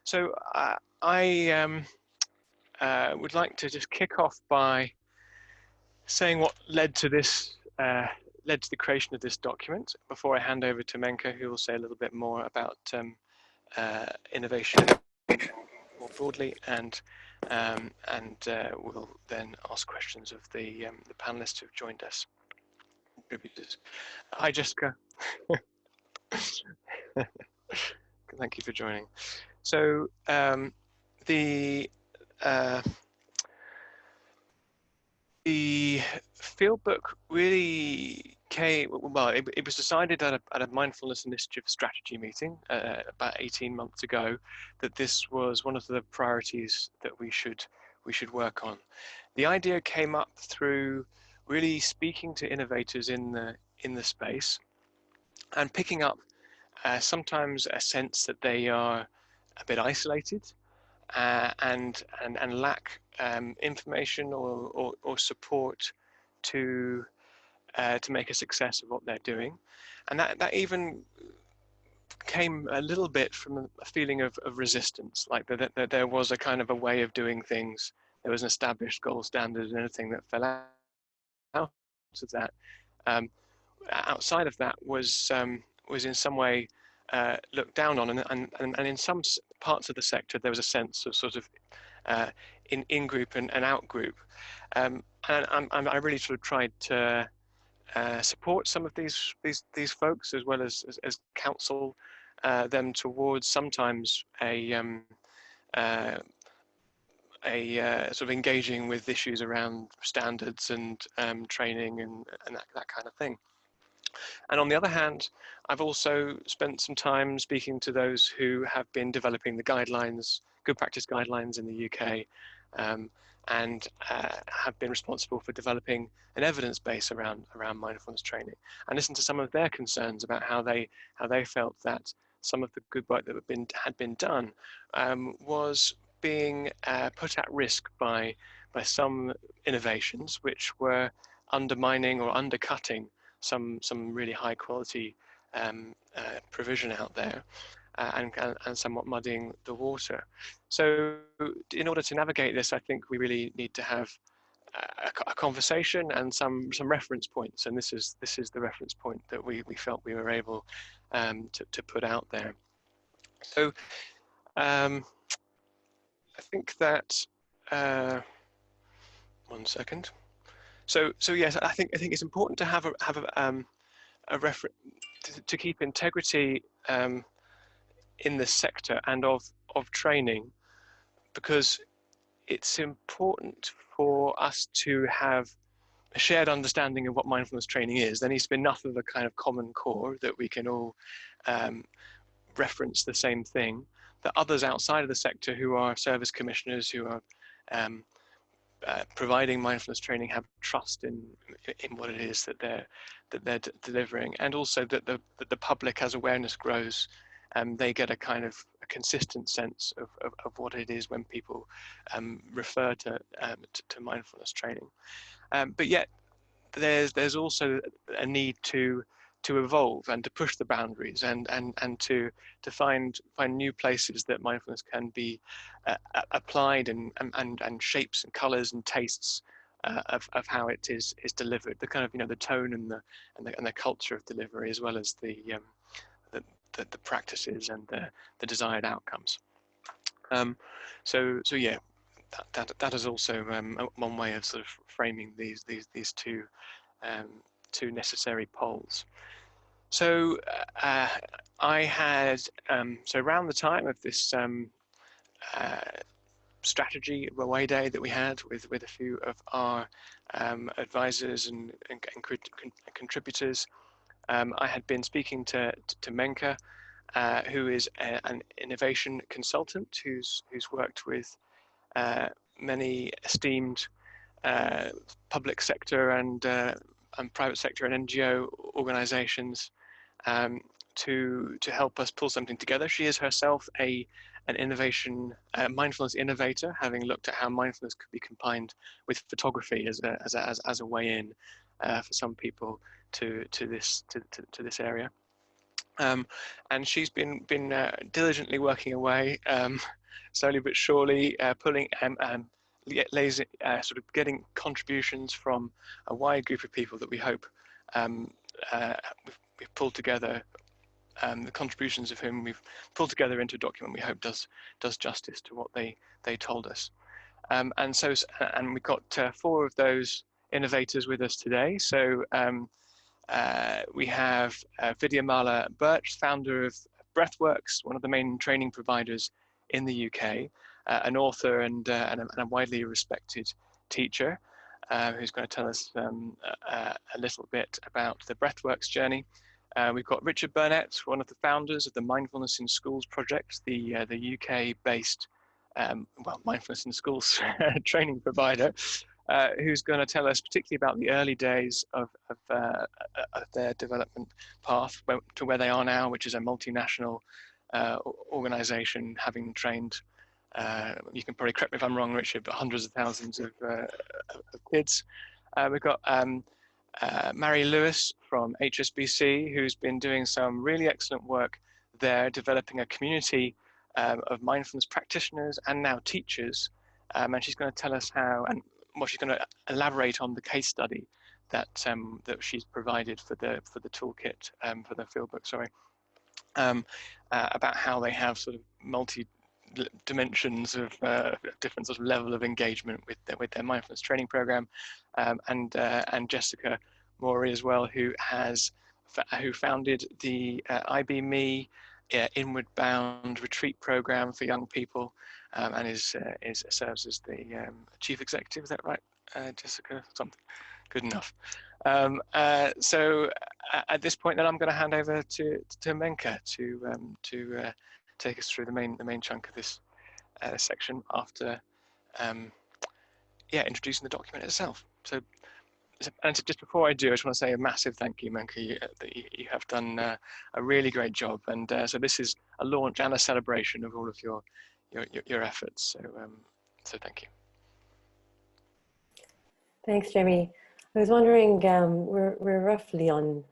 So I would like to just kick off by saying what led to this, led to the creation of this document before I hand over to Menka, who will say a little bit more about innovation more broadly, and we'll then ask questions of the panelists who've joined us. Hi, Jessica. Thank you for joining. So the Fieldbook really came, well, it was decided at a Mindfulness Initiative strategy meeting about 18 months ago that this was one of the priorities that we should work on. The idea came up through really speaking to innovators in the space and picking up sometimes a sense that they are a bit isolated and lack information or support to make a success of what they're doing, and that even came a little bit from a feeling of resistance, like that there was a kind of a way of doing things. There was an established gold standard, and anything that fell out of that, outside of that, was in some way looked down on, and in some parts of the sector there was a sense of sort of in-group and out-group, and I really sort of tried to support some of these folks, as well as counsel them towards sometimes a sort of engaging with issues around standards and training and that kind of thing. And on the other hand, I've also spent some time speaking to those who have been developing the guidelines, good practice guidelines in the UK, and have been responsible for developing an evidence base around mindfulness training, and listened to some of their concerns about how they felt that some of the good work that had been done was being put at risk by some innovations which were undermining or undercutting some really high quality provision out there, and somewhat muddying the water. So in order to navigate this, I think we really need to have a conversation and some reference points, and this is the reference point that we felt we were able to put out there. So I think that one second. So yes, I think it's important to have a reference to keep integrity in the sector and of training, because it's important for us to have a shared understanding of what mindfulness training is. There needs to be enough of a kind of common core that we can all reference the same thing, that others outside of the sector who are service commissioners, who are providing mindfulness training, have trust in what it is that they're delivering, and also that the public, as awareness grows, they get a kind of a consistent sense of what it is when people refer to mindfulness training. But yet there's also a need to evolve and to push the boundaries and to find new places that mindfulness can be applied, and shapes and colors and tastes of how it is delivered, the kind of, the tone and the culture of delivery, as well as the practices and the desired outcomes. So yeah, that is also one way of sort of framing these two necessary poles. So I had so around the time of this strategy away day that we had with a few of our advisors and contributors, I had been speaking to Menka, who is an innovation consultant who's worked with many esteemed public sector and private sector and NGO organizations to help us pull something together. She is herself an innovation mindfulness innovator, having looked at how mindfulness could be combined with photography as a way in for some people to this area. And she's been diligently working away slowly but surely pulling sort of getting contributions from a wide group of people that we hope we've pulled together, the contributions of whom we've pulled together into a document we hope does justice to what they told us. And we've got 4 of those innovators with us today. So we have Vidyamala Burch, founder of Breathworks, one of the main training providers in the UK, an author and a widely respected teacher, who's going to tell us a little bit about the Breathworks journey. We've got Richard Burnett, one of the founders of the Mindfulness in Schools project, the UK-based Mindfulness in Schools training provider, who's going to tell us particularly about the early days of their development path to where they are now, which is a multinational organization, having trained, you can probably correct me if I'm wrong, Richard, but hundreds of thousands of kids. We've got Mary Lewis from HSBC, who's been doing some really excellent work there, developing a community of mindfulness practitioners and now teachers. And she's going to tell us how, and she's going to elaborate on the case study that she's provided for the toolkit, for the Fieldbook, sorry, about how they have sort of multi dimensions of different sort of level of engagement with their mindfulness training program, and Jessica Morey as well, who founded the IB.me Inward Bound retreat program for young people, and serves as the chief executive. Is that right, Jessica? Something good enough. So at this point, then I'm going to hand over to Menka to take us through the main chunk of this section after introducing the document itself. So, and just before I do, I just want to say a massive thank you, Menka. You have done a really great job, and so this is a launch and a celebration of all of your efforts. So thank you. Thanks, Jamie. I was wondering, we're roughly on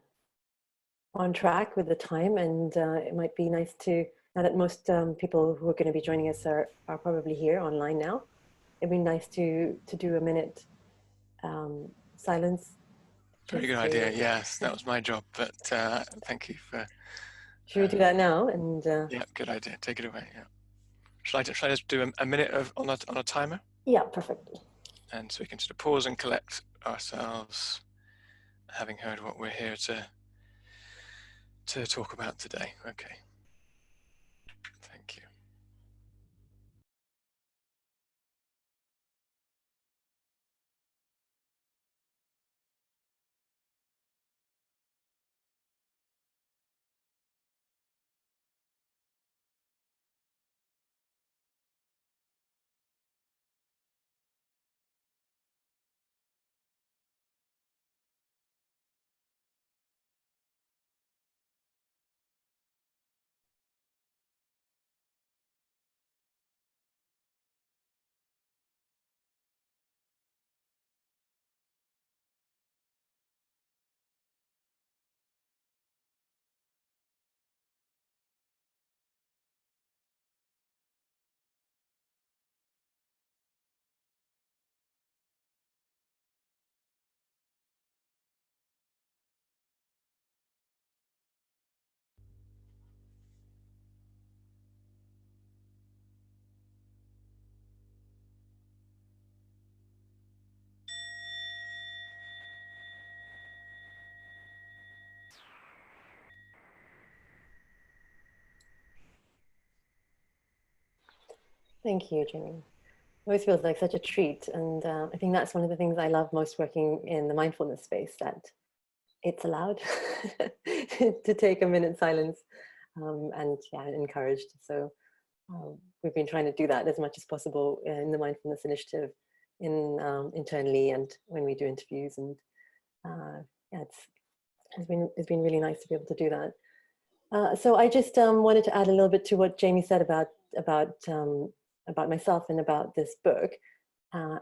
track with the time, and it might be nice to, now that most people who are going to be joining us are probably here online now, it'd be nice to do a minute silence. Very good idea. Yes, that was my job, but thank you for. Should we do that now? And yeah, good idea. Take it away. Yeah. Shall I just do a minute on a timer? Yeah, perfect. And so we can sort of pause and collect ourselves, having heard what we're here to talk about today. Okay. Thank you. Thank you, Jamie. It always feels like such a treat, and I think that's one of the things I love most working in the mindfulness space, that it's allowed to take a minute silence, and encouraged. So we've been trying to do that as much as possible in the Mindfulness Initiative, internally and when we do interviews, and it's been really nice to be able to do that. So I just wanted to add a little bit to what Jamie said about myself and about this book. My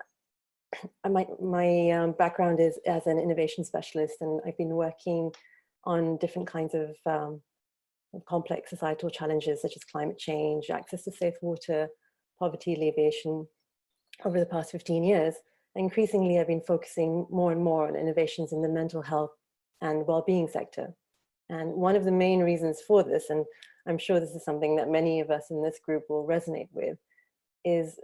background is as an innovation specialist, and I've been working on different kinds of complex societal challenges such as climate change, access to safe water, poverty alleviation over the past 15 years. Increasingly, I've been focusing more and more on innovations in the mental health and well-being sector. And one of the main reasons for this, and I'm sure this is something that many of us in this group will resonate with, is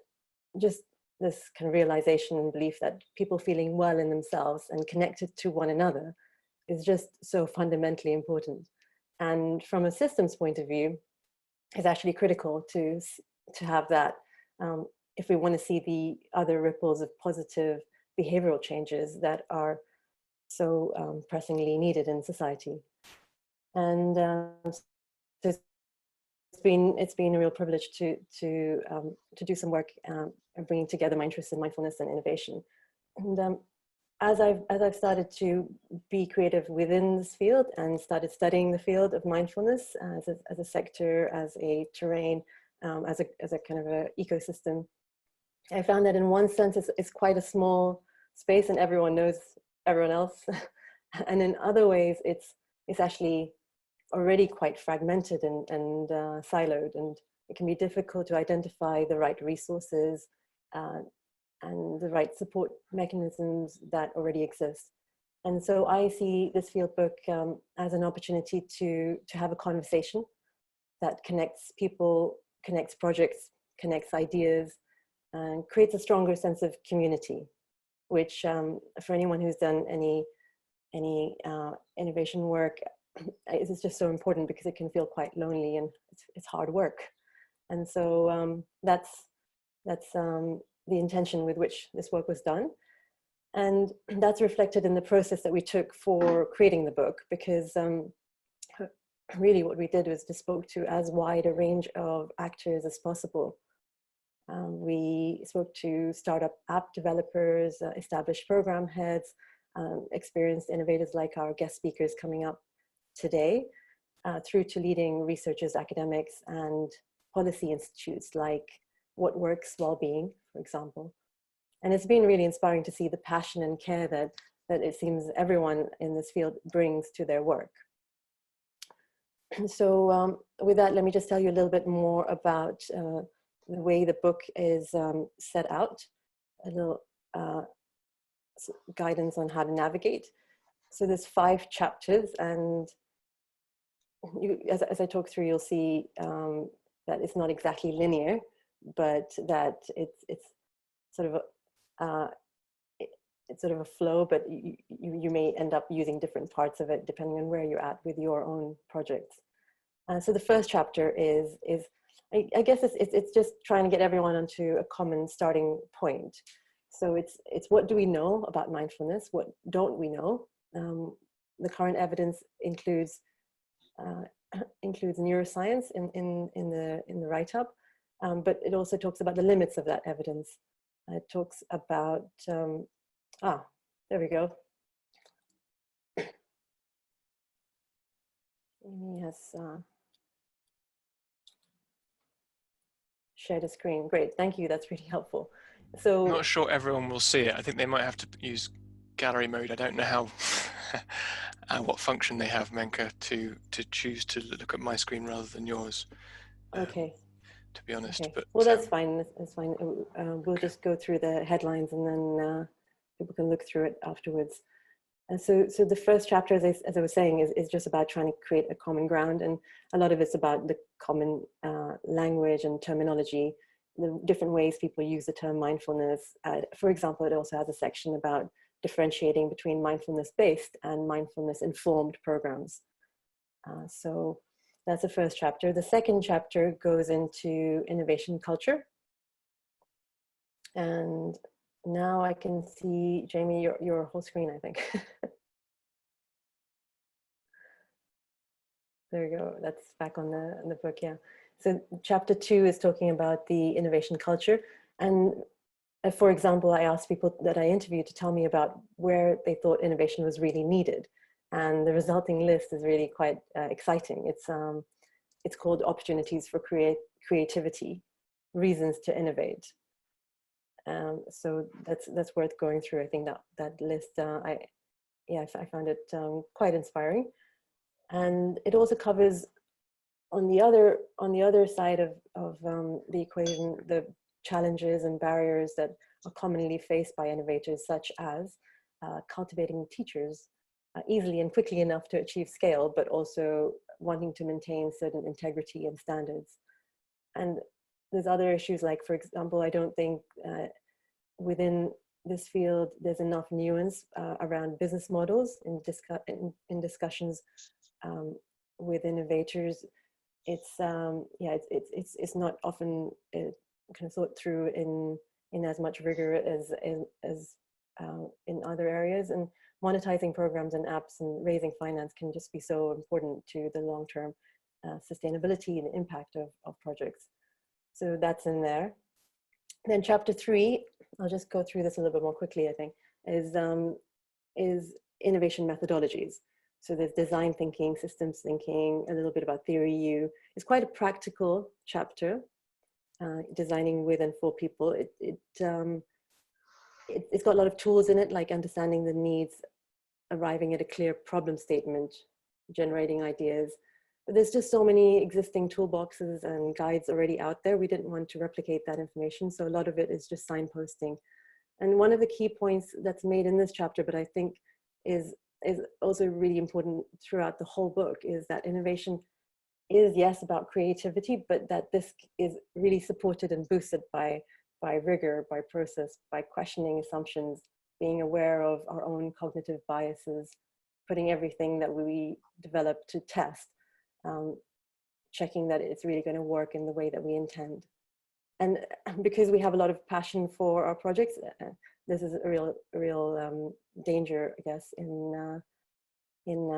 just this kind of realization and belief that people feeling well in themselves and connected to one another is just so fundamentally important. And from a systems point of view, it's actually critical to have that if we want to see the other ripples of positive behavioral changes that are so pressingly needed in society. And so it's been a real privilege to do some work bringing together my interest in mindfulness and innovation. And as I've started to be creative within this field and started studying the field of mindfulness as a sector, as a terrain, as a kind of a ecosystem, I found that in one sense it's quite a small space and everyone knows everyone else, and in other ways it's actually already quite fragmented and siloed, and it can be difficult to identify the right resources and the right support mechanisms that already exist. And so I see this Fieldbook as an opportunity to have a conversation that connects people, connects projects, connects ideas, and creates a stronger sense of community, which for anyone who's done any innovation work, is just so important because it can feel quite lonely and it's hard work. And so that's the intention with which this work was done. And that's reflected in the process that we took for creating the book, because really what we did was to spoke to as wide a range of actors as possible. We spoke to startup app developers, established program heads, experienced innovators like our guest speakers coming up today, through to leading researchers, academics, and policy institutes like What Works Wellbeing, for example. And it's been really inspiring to see the passion and care that it seems everyone in this field brings to their work. So with that, let me just tell you a little bit more about the way the book is set out, a little guidance on how to navigate. So there's 5 chapters, and as I talk through, you'll see that it's not exactly linear, but that it's sort of it's sort of a flow, but you may end up using different parts of it depending on where you're at with your own projects. So the first chapter is I guess it's just trying to get everyone onto a common starting point. So it's what do we know about mindfulness? What don't we know? The current evidence includes neuroscience in the write-up, but it also talks about the limits of that evidence. It talks about there we go. Amy has shared a screen. Great, thank you. That's really helpful. So I'm not sure everyone will see it. I think they might have to use gallery mode. I don't know how what function they have, Menka, to choose to look at my screen rather than yours. Okay. To be honest, okay. But well, that's fine. That's fine. We'll just go through the headlines and then people can look through it afterwards. And so the first chapter, as I was saying, is just about trying to create a common ground, and a lot of it's about the common language and terminology, the different ways people use the term mindfulness. For example, it also has a section about differentiating between mindfulness-based and mindfulness-informed programs. So that's the first chapter. The second chapter goes into innovation culture. And now I can see, Jamie, your whole screen, I think. There we go. That's back on the book, yeah. So chapter 2 is talking about the innovation culture. And for example, I asked people that I interviewed to tell me about where they thought innovation was really needed. And the resulting list is really quite exciting. It's called Opportunities for Creativity, Reasons to Innovate. So that's worth going through. I think that list, I found it quite inspiring. And it also covers on the other side of the equation, the challenges and barriers that are commonly faced by innovators, such as cultivating teachers easily and quickly enough to achieve scale, but also wanting to maintain certain integrity and standards. And there's other issues, like, for example, I don't think within this field there's enough nuance around business models in discussions with innovators. It's it's not often kind of thought through in as much rigor as in other areas. And monetizing programs and apps and raising finance can just be so important to the long-term sustainability and impact of projects. So that's in there. Then chapter 3, I'll just go through this a little bit more quickly, I think, is innovation methodologies. So there's design thinking, systems thinking, a little bit about theory U. It's quite a practical chapter, designing with and for people. It's got a lot of tools in it, like understanding the needs, arriving at a clear problem statement, generating ideas. But there's just so many existing toolboxes and guides already out there. We didn't want to replicate that information. So a lot of it is just signposting. And one of the key points that's made in this chapter, but I think is also really important throughout the whole book, is that innovation is, yes, about creativity, but that this is really supported and boosted by rigor, by process, by questioning assumptions, being aware of our own cognitive biases, putting everything that we develop to test, checking that it's really going to work in the way that we intend. And because we have a lot of passion for our projects, this is a real danger, I guess, in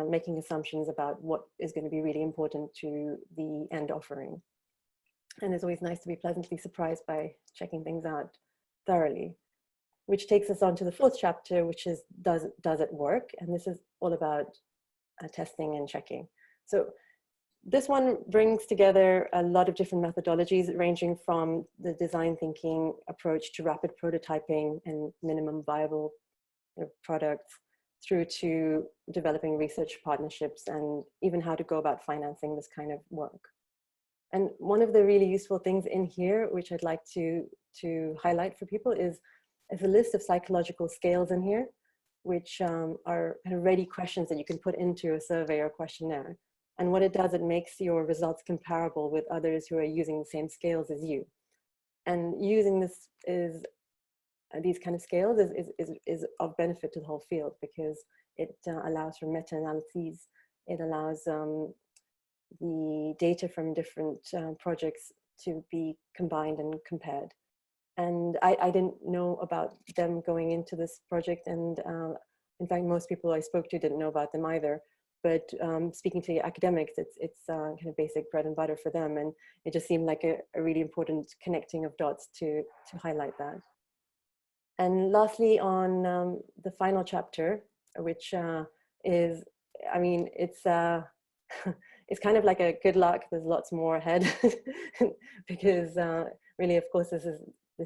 making assumptions about what is going to be really important to the end offering. And it's always nice to be pleasantly surprised by checking things out thoroughly, which takes us on to the 4th chapter, which is does it work? And this is all about testing and checking. So this one brings together a lot of different methodologies, ranging from the design thinking approach to rapid prototyping and minimum viable products, through to developing research partnerships and even how to go about financing this kind of work. And one of the really useful things in here, which I'd like to highlight for people, is a list of psychological scales in here, which are kind of ready questions that you can put into a survey or questionnaire. And what it does, it makes your results comparable with others who are using the same scales as you. And using these kind of scales is of benefit to the whole field, because it allows for meta-analyses. It allows the data from different projects to be combined and compared. And I didn't know about them going into this project. And in fact, most people I spoke to didn't know about them either. But speaking to academics, it's kind of basic bread and butter for them. And it just seemed like a really important connecting of dots to highlight that. And lastly, on the final chapter, which is, I mean, it's it's kind of like a good luck. There's lots more ahead, because really, of course, this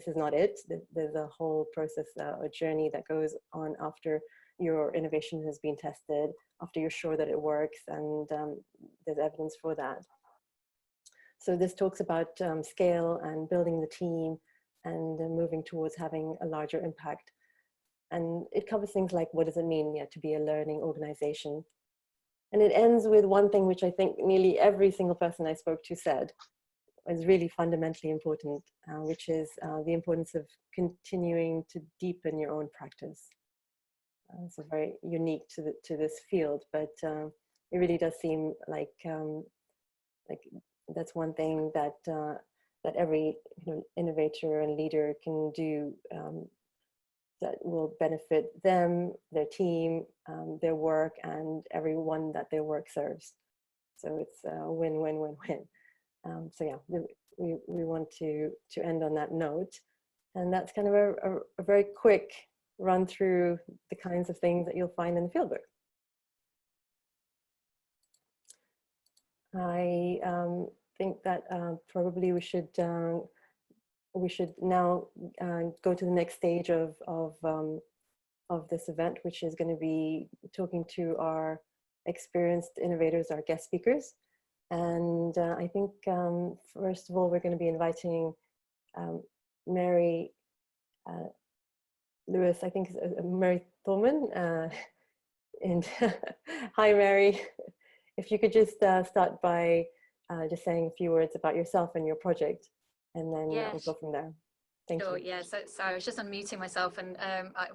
is not it. There's a whole process, a journey that goes on after your innovation has been tested, after you're sure that it works, and there's evidence for that. So this talks about scale and building the team and moving towards having a larger impact. And it covers things like, what does it mean to be a learning organization? And it ends with one thing which I think nearly every single person I spoke to said is really fundamentally important, which is the importance of continuing to deepen your own practice. It's very unique to this field, but it really does seem like that's one thing that that every innovator and leader can do, that will benefit them, their team, their work, and everyone that their work serves. So it's a win-win-win-win. So yeah, we want to end on that note, and that's kind of a very quick run through the kinds of things that you'll find in the Fieldbook. I think that probably we should now go to the next stage of this event, which is going to be talking to our experienced innovators, our guest speakers. And I think, first of all, we're going to be inviting Mary Lewis, I think, Mary Thorman. And hi, Mary. If you could just start by just saying a few words about yourself and your project, and then we'll go from there. Thank you. Yeah, so I was just unmuting myself, and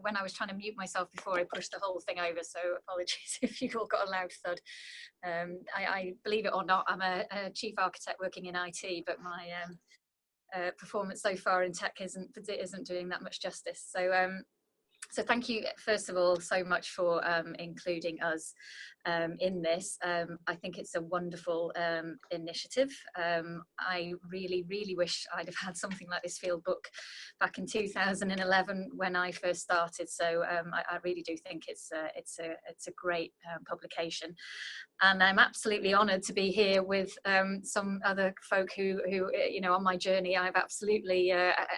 when I was trying to mute myself before, I pushed the whole thing over, so apologies if you all got a loud thud. I believe it or not, I'm a chief architect working in IT, but my performance so far in tech isn't doing that much justice. So thank you, first of all, so much for including us in this. I think it's a wonderful initiative. I really, really wish I'd have had something like this Fieldbook back in 2011 when I first started. So I really do think it's a great publication. And I'm absolutely honoured to be here with some other folk who, you know, on my journey, I've absolutely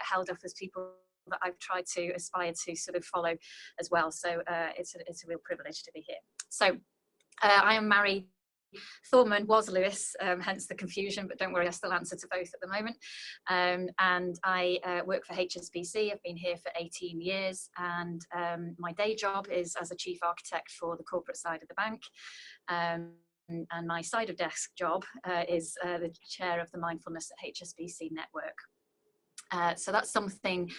held up as people that I've tried to aspire to sort of follow as well. So it's a real privilege to be here. So I am Mary Thorman, was Lewis, hence the confusion, but don't worry, I still answer to both at the moment. And I work for HSBC. I've been here for 18 years, and my day job is as a chief architect for the corporate side of the bank. And my side of desk job is the chair of the Mindfulness at HSBC network. So that's something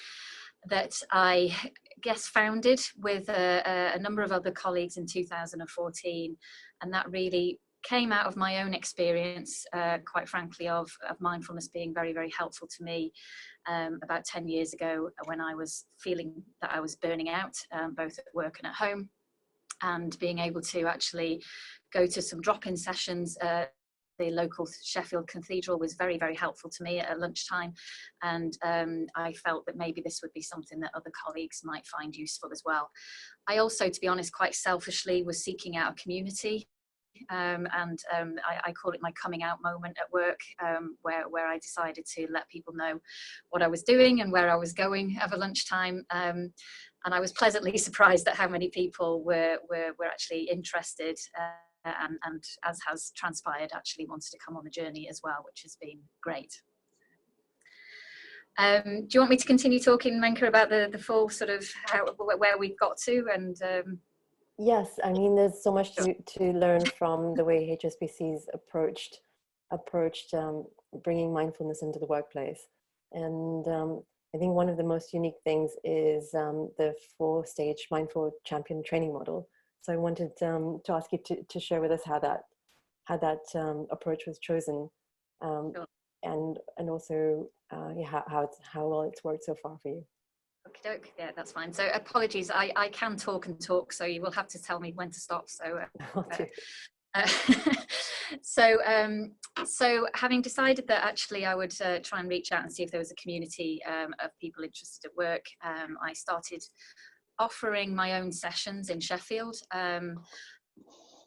that I guess founded with a number of other colleagues in 2014, and that really came out of my own experience, quite frankly, of mindfulness being very, very helpful to me about 10 years ago when I was feeling that I was burning out, both at work and at home, and being able to actually go to some drop-in sessions. The local Sheffield Cathedral was very, very helpful to me at lunchtime, and I felt that maybe this would be something that other colleagues might find useful as well. I also, to be honest, quite selfishly was seeking out a community, and I call it my coming out moment at work, where I decided to let people know what I was doing and where I was going over lunchtime. And I was pleasantly surprised at how many people were actually interested. And as has transpired, actually wanted to come on the journey as well, which has been great. Do you want me to continue talking, Menka, about the full sort of where we've got to? And yes, I mean, there's so much to learn from the way HSBC's approached bringing mindfulness into the workplace. And I think one of the most unique things is the 4-stage mindful champion training model. So I wanted to ask you to share with us how that approach was chosen, sure. and also how well it's worked so far for you. Okay, yeah, that's fine. So apologies, I can talk and talk, so you will have to tell me when to stop. So having decided that actually I would try and reach out and see if there was a community of people interested at work, I started offering my own sessions in Sheffield,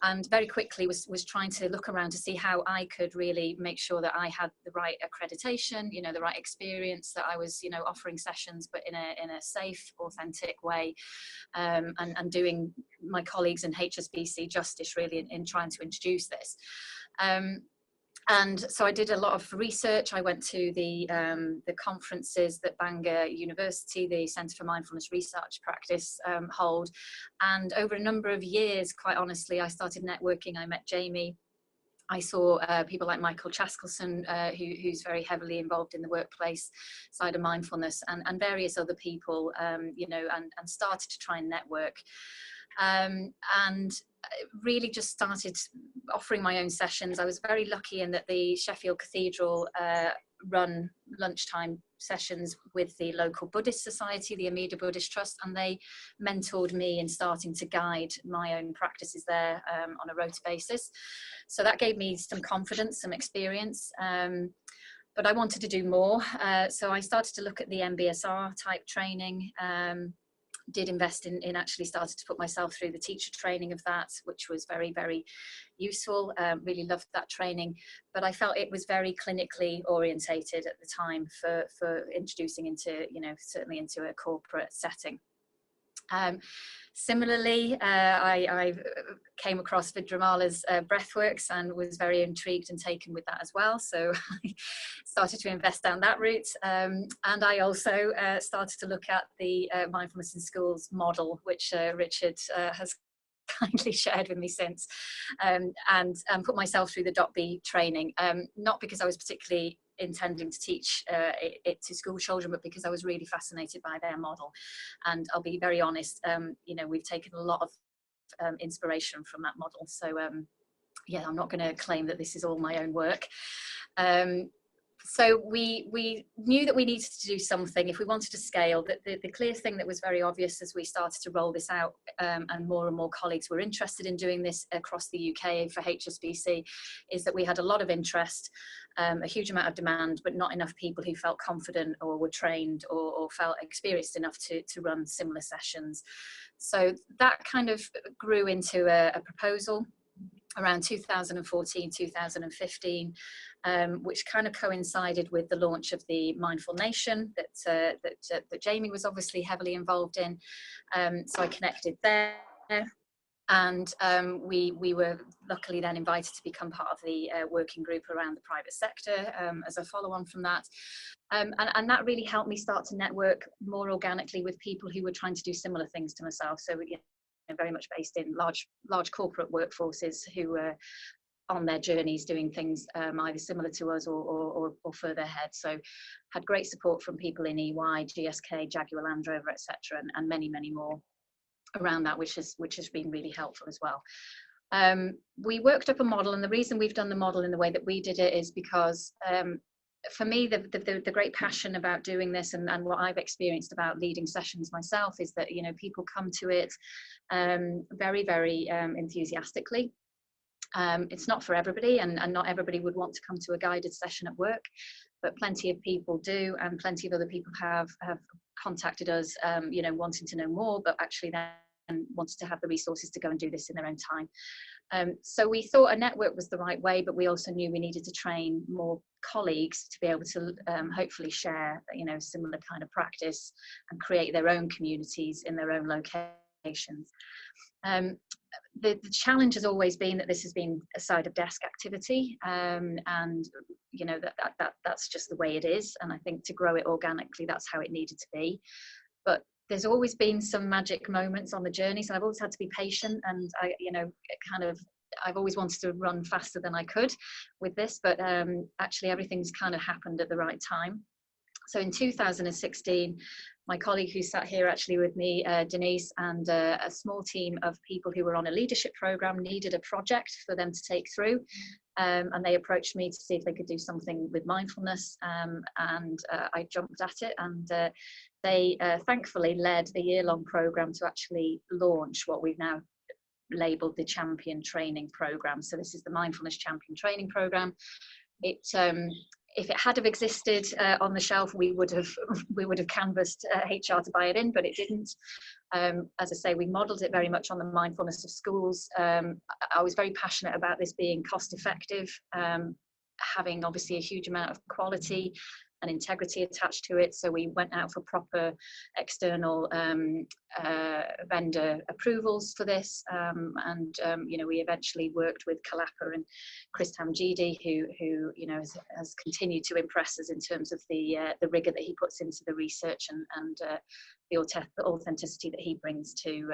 and very quickly was trying to look around to see how I could really make sure that I had the right accreditation, you know, the right experience, that I was, you know, offering sessions but in a safe, authentic way, and doing my colleagues in HSBC justice really in trying to introduce this. And so I did a lot of research. I went to the conferences that Bangor University, the Centre for Mindfulness Research Practice, hold. And over a number of years, quite honestly, I started networking. I met Jamie. I saw people like Michael Chaskelson, who's very heavily involved in the workplace side of mindfulness, and various other people, you know, and started to try and network. And really just started offering my own sessions. I was very lucky in that the Sheffield Cathedral run lunchtime sessions with the local Buddhist society, the Amida Buddhist Trust, and they mentored me in starting to guide my own practices there on a rota basis. So that gave me some confidence, some experience. But I wanted to do more. So I started to look at the MBSR type training, did invest in actually started to put myself through the teacher training of that, which was very, very useful. Really loved that training, but I felt it was very clinically orientated at the time for introducing into, you know, certainly into a corporate setting. Similarly, I came across Vidyamala's breathworks and was very intrigued and taken with that as well. So I started to invest down that route. And I also started to look at the Mindfulness in Schools model, which Richard has kindly shared with me since, and put myself through the .B training, not because I was particularly intending to teach it to school children, but because I was really fascinated by their model. And I'll be very honest, you know, we've taken a lot of inspiration from that model. So yeah, I'm not going to claim that this is all my own work. So we knew that we needed to do something if we wanted to scale. That the clear thing that was very obvious as we started to roll this out, and more colleagues were interested in doing this across the UK for HSBC, is that we had a lot of interest, a huge amount of demand, but not enough people who felt confident or were trained or felt experienced enough to run similar sessions. So that kind of grew into a proposal around 2014, 2015, which kind of coincided with the launch of the Mindful Nation that Jamie was obviously heavily involved in. So I connected there, and we were luckily then invited to become part of the working group around the private sector as a follow-on from that. And that really helped me start to network more organically with people who were trying to do similar things to myself. So very much based in large corporate workforces who were on their journeys doing things either similar to us or further ahead. So had great support from people in EY, GSK, Jaguar Land Rover, etc., and many more around that, which has been really helpful as well. We worked up a model, and the reason we've done the model in the way that we did it is because for me, the great passion about doing this and what I've experienced about leading sessions myself is that, you know, people come to it very enthusiastically. It's not for everybody, and not everybody would want to come to a guided session at work, but plenty of people do, and plenty of other people have contacted us, you know, wanting to know more, but actually then wanted to have the resources to go and do this in their own time. So we thought a network was the right way, but we also knew we needed to train more colleagues to be able to hopefully share, you know, similar kind of practice and create their own communities in their own locations. The challenge has always been that this has been a side of desk activity, and you know that's just the way it is. And I think to grow it organically, that's how it needed to be. But there's always been some magic moments on the journey, so I've always had to be patient, and I've always wanted to run faster than I could with this, but actually everything's kind of happened at the right time. So in 2016, my colleague who sat here actually with me, Denise, and a small team of people who were on a leadership program needed a project for them to take through. And they approached me to see if they could do something with mindfulness, and I jumped at it, and they thankfully led a year-long program to actually launch what we've now labeled the Champion Training Program. So this is the Mindfulness Champion Training Program. If it had have existed on the shelf, we would have canvassed HR to buy it in, but it didn't. As I say, we modelled it very much on the mindfulness of schools. I was very passionate about this being cost effective, having obviously a huge amount of quality and integrity attached to it. So we went out for proper external vendor approvals for this, and you know, we eventually worked with Kalapa and Chris Tamjidi, who you know has continued to impress us in terms of the rigor that he puts into the research and the authenticity that he brings to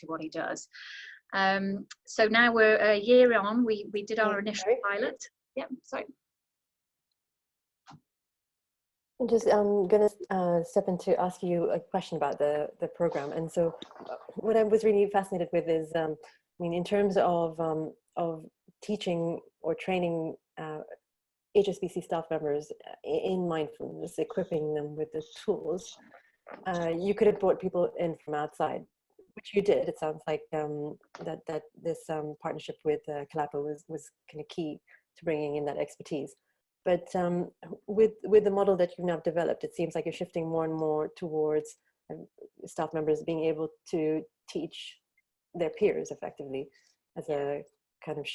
what he does. So now we're a year on. We did our initial pilot. Yeah, sorry. I'm just going to step in to ask you a question about the program. And so what I was really fascinated with is, I mean, in terms of teaching or training HSBC staff members in mindfulness, equipping them with the tools, you could have brought people in from outside, which you did. It sounds like that this partnership with Kalapa was kind of key to bringing in that expertise. But with the model that you've now developed, it seems like you're shifting more and more towards staff members being able to teach their peers effectively as a kind of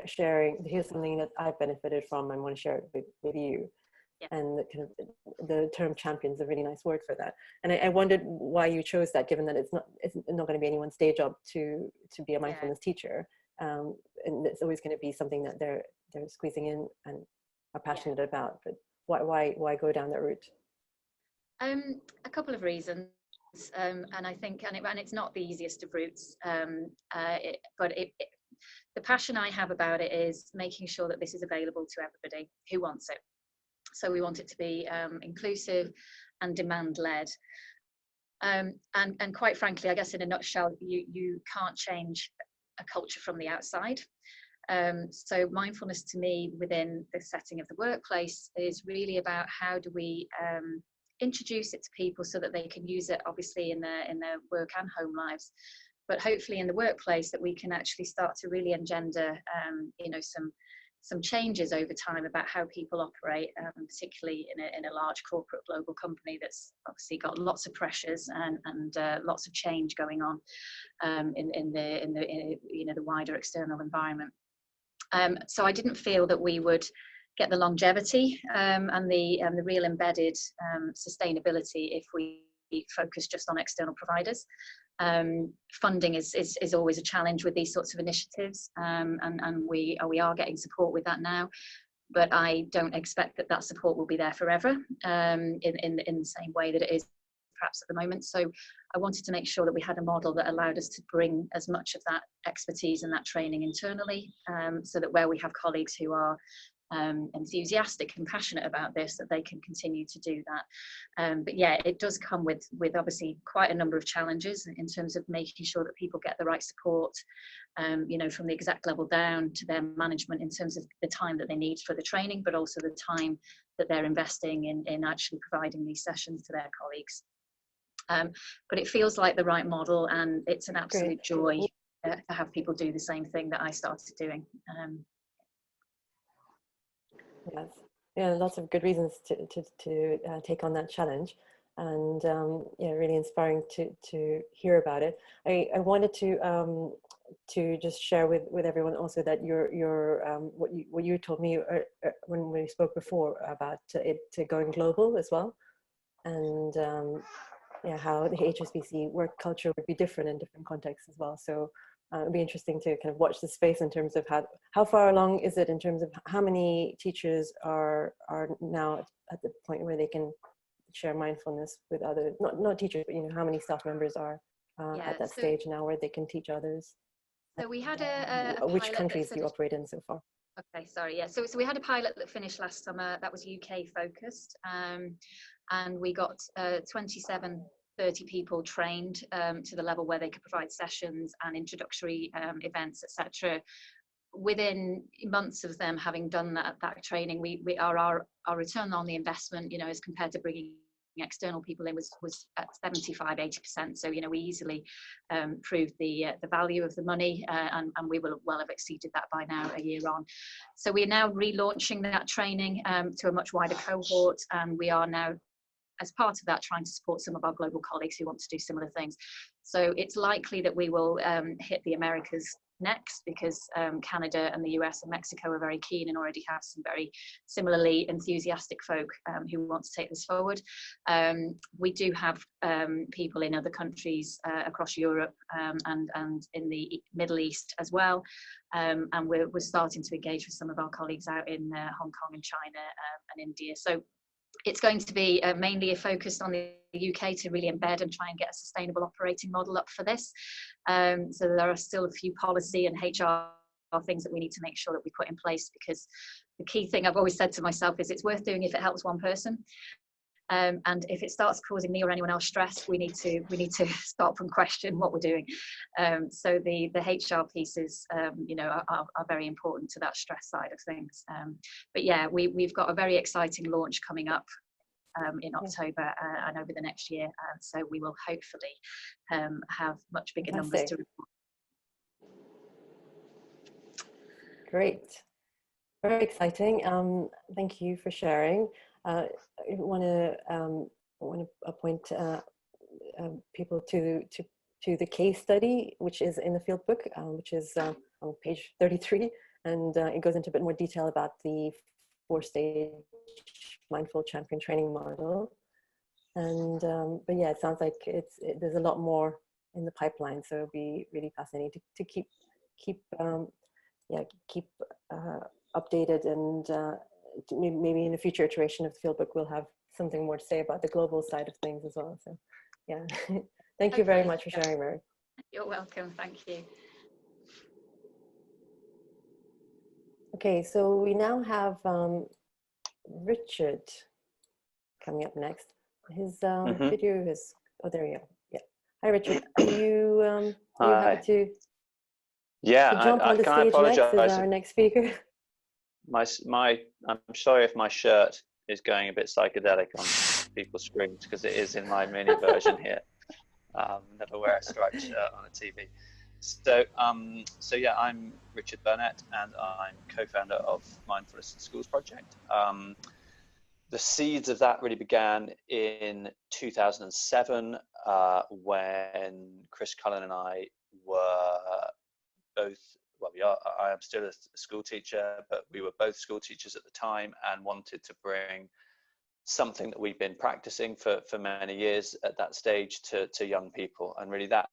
sharing. Here's something that I've benefited from. I want to share it with you. And the kind of the term champion is a really nice word for that. And I wondered why you chose that, given that it's not going to be anyone's day job to be a mindfulness teacher, and it's always going to be something that they're squeezing in and are passionate about. But why go down that route? A couple of reasons. And I think, and it's not the easiest of routes, but the passion I have about it is making sure that this is available to everybody who wants it. So we want it to be inclusive and demand-led. And quite frankly, I guess in a nutshell, you can't change a culture from the outside. So mindfulness to me within the setting of the workplace is really about how do we introduce it to people so that they can use it obviously in their work and home lives, but hopefully in the workplace that we can actually start to really engender some changes over time about how people operate, particularly in a large corporate global company that's obviously got lots of pressures and lots of change going on in the wider external environment. So I didn't feel that we would get the longevity and the real embedded sustainability if we focus just on external providers. Funding is always a challenge with these sorts of initiatives, and we are getting support with that now, but I don't expect that support will be there forever in the same way that it is perhaps at the moment. So I wanted to make sure that we had a model that allowed us to bring as much of that expertise and that training internally, so that where we have colleagues who are enthusiastic and passionate about this, that they can continue to do that. But yeah, it does come with obviously quite a number of challenges in terms of making sure that people get the right support, from the exec level down to their management in terms of the time that they need for the training, but also the time that they're investing in actually providing these sessions to their colleagues. But it feels like the right model, and it's an absolute joy to have people do the same thing that I started doing. Yes, yeah, lots of good reasons to take on that challenge, and yeah, really inspiring to hear about it. I wanted to just share with everyone also that what you told me when we spoke before about it going global as well, and yeah, how the HSBC work culture would be different in different contexts as well. So it'd be interesting to kind of watch the space in terms of how far along is it in terms of how many teachers are now at the point where they can share mindfulness with others, not teachers, but how many staff members are at that stage now where they can teach others. So we had a which countries do you operate in so far? Okay, sorry, yeah. So we had a pilot that finished last summer that was UK focused, and we got 30 people trained to the level where they could provide sessions and introductory events, etc. Within months of them having done that training, our return on the investment, as compared to bringing external people in, was at 75-80%. So we easily proved the value of the money, and we will well have exceeded that by now, a year on. So we're now relaunching that training to a much wider cohort, and we are now, as part of that, trying to support some of our global colleagues who want to do similar things. So it's likely that we will hit the Americas next, because Canada and the US and Mexico are very keen and already have some very similarly enthusiastic folk who want to take this forward. We do have people in other countries across Europe and in the Middle East as well, and we're starting to engage with some of our colleagues out in Hong Kong and China and India. So it's going to be mainly focused on the UK to really embed and try and get a sustainable operating model up for this. So there are still a few policy and HR things that we need to make sure that we put in place, because the key thing I've always said to myself is it's worth doing if it helps one person. And if it starts causing me or anyone else stress, we need to stop and question what we're doing. So the HR pieces, are very important to that stress side of things. But yeah, we've got a very exciting launch coming up in October and over the next year. So we will hopefully have much bigger numbers to report. Great, very exciting. Thank you for sharing. I want to appoint people to the case study, which is in the Fieldbook, which is on page 33, and it goes into a bit more detail about the 4-stage mindful champion training model. And but yeah, it sounds like there's a lot more in the pipeline, so it'll be really fascinating to keep updated, and maybe in a future iteration of the Fieldbook we'll have something more to say about the global side of things as well. So yeah, thank you very much for sharing, Mary. You're welcome. Thank you. Okay, so we now have Richard coming up next. His video is, oh, there you go. Yeah. Hi, Richard. Are you happy to? Yeah, jump on the stage next as our next speaker? I'm sorry if my shirt is going a bit psychedelic on people's screens, because it is in my mini version here. Never wear a striped shirt on a TV. So yeah, I'm Richard Burnett, and I'm co-founder of Mindfulness in Schools project. The seeds of that really began in 2007 when Chris Cullen and I were both, I am still a school teacher, but we were both school teachers at the time and wanted to bring something that we've been practicing for many years at that stage to young people. And really that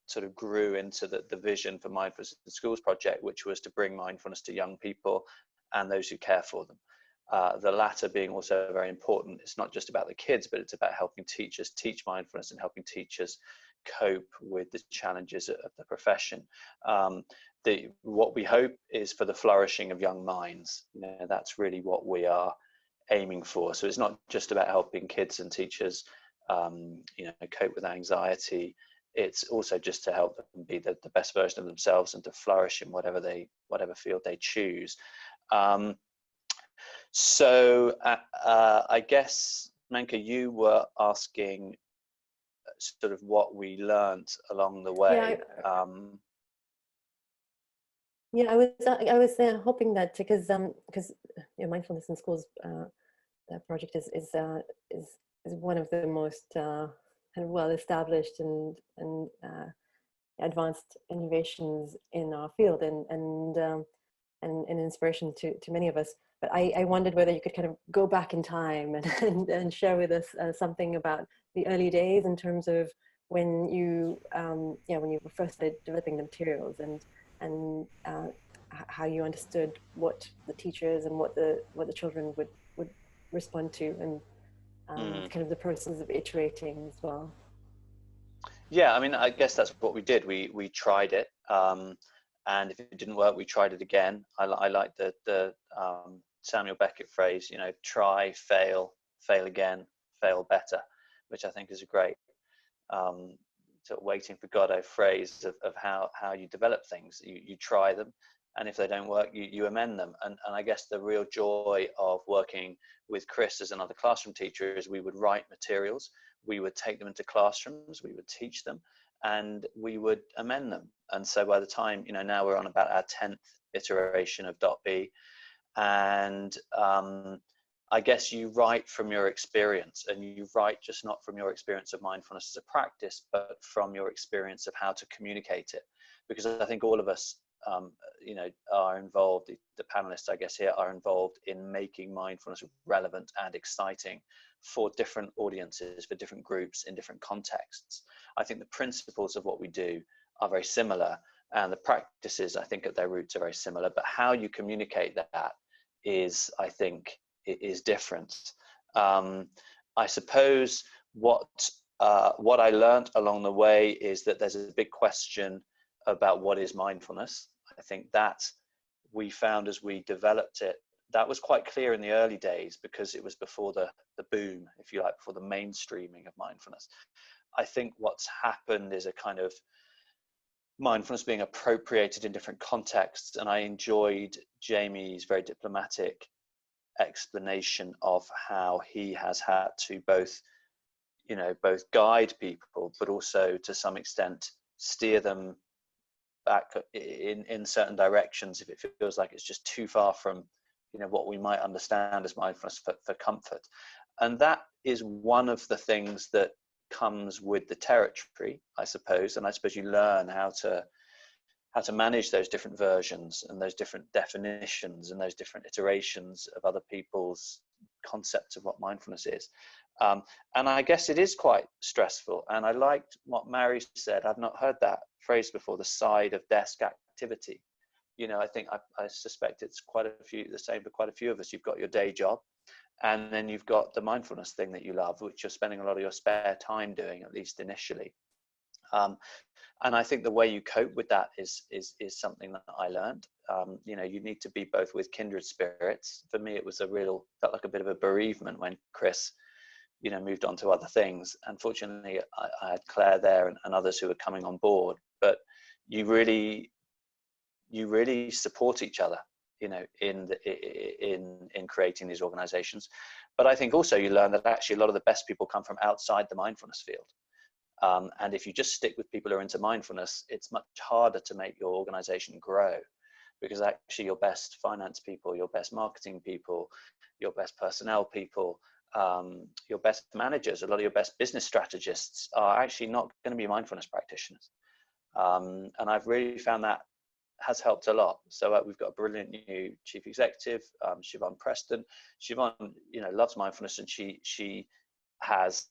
sort of grew into the vision for Mindfulness in Schools project, which was to bring mindfulness to young people and those who care for them. The latter being also very important. It's not just about the kids, but it's about helping teachers teach mindfulness and helping teachers cope with the challenges of the profession. What we hope is for the flourishing of young minds. You know, that's really what we are aiming for. So it's not just about helping kids and teachers, cope with anxiety. It's also just to help them be the best version of themselves and to flourish in whatever field they choose. So I guess, Menka, you were asking sort of what we learned along the way. Yeah, I was hoping that because Mindfulness in Schools project is one of the most kind of well established and advanced innovations in our field, and an inspiration to many of us. But I wondered whether you could kind of go back in time and share with us something about the early days in terms of when you when you first started developing the materials, and how you understood what the teachers and what the children would respond to, and kind of the process of iterating as well. Yeah, I mean, I guess that's what we did. We tried it, and if it didn't work, we tried it again. I like the Samuel Beckett phrase, you know, try, fail again, fail better, which I think is a great sort of waiting for Godot phrase of how you develop things. You try them, and if they don't work, you amend them. And I guess the real joy of working with Chris as another classroom teacher is we would write materials, we would take them into classrooms, we would teach them, and we would amend them. And so by the time, you know, now we're on about our 10th iteration of .B, and I guess you write from your experience, and you write just not from your experience of mindfulness as a practice, but from your experience of how to communicate it. Because I think all of us, are involved, the panelists, I guess, here are involved in making mindfulness relevant and exciting for different audiences, for different groups in different contexts. I think the principles of what we do are very similar, and the practices, I think, at their roots are very similar, but how you communicate that is, I think, it is different. I suppose what I learned along the way is that there's a big question about what is mindfulness. I think that we found as we developed it, that was quite clear in the early days, because it was before the boom, if you like, before the mainstreaming of mindfulness. I think what's happened is a kind of mindfulness being appropriated in different contexts, and I enjoyed Jamie's very diplomatic explanation of how he has had to both guide people, but also to some extent steer them back in certain directions if it feels like it's just too far from, you know, what we might understand as mindfulness for comfort. And that is one of the things that comes with the territory, I suppose. And I suppose you learn how to manage those different versions and those different definitions and those different iterations of other people's concept of what mindfulness is. And I guess it is quite stressful. And I liked what Mary said. I've not heard that phrase before, the side of desk activity. You know, I think I suspect it's the same for quite a few of us. You've got your day job, and then you've got the mindfulness thing that you love, which you're spending a lot of your spare time doing, at least initially. And I think the way you cope with that is something that I learned. You know, you need to be both with kindred spirits. For me, it was felt like a bit of a bereavement when Chris, you know, moved on to other things. Unfortunately, I had Claire there and others who were coming on board, but you really support each other, you know, in creating these organizations. But I think also you learn that actually a lot of the best people come from outside the mindfulness field. And if you just stick with people who are into mindfulness, it's much harder to make your organization grow, because actually your best finance people, your best marketing people, your best personnel people, your best managers, a lot of your best business strategists are actually not going to be mindfulness practitioners. And I've really found that has helped a lot. So we've got a brilliant new chief executive, Siobhan Preston. Siobhan, you know, loves mindfulness, and she has,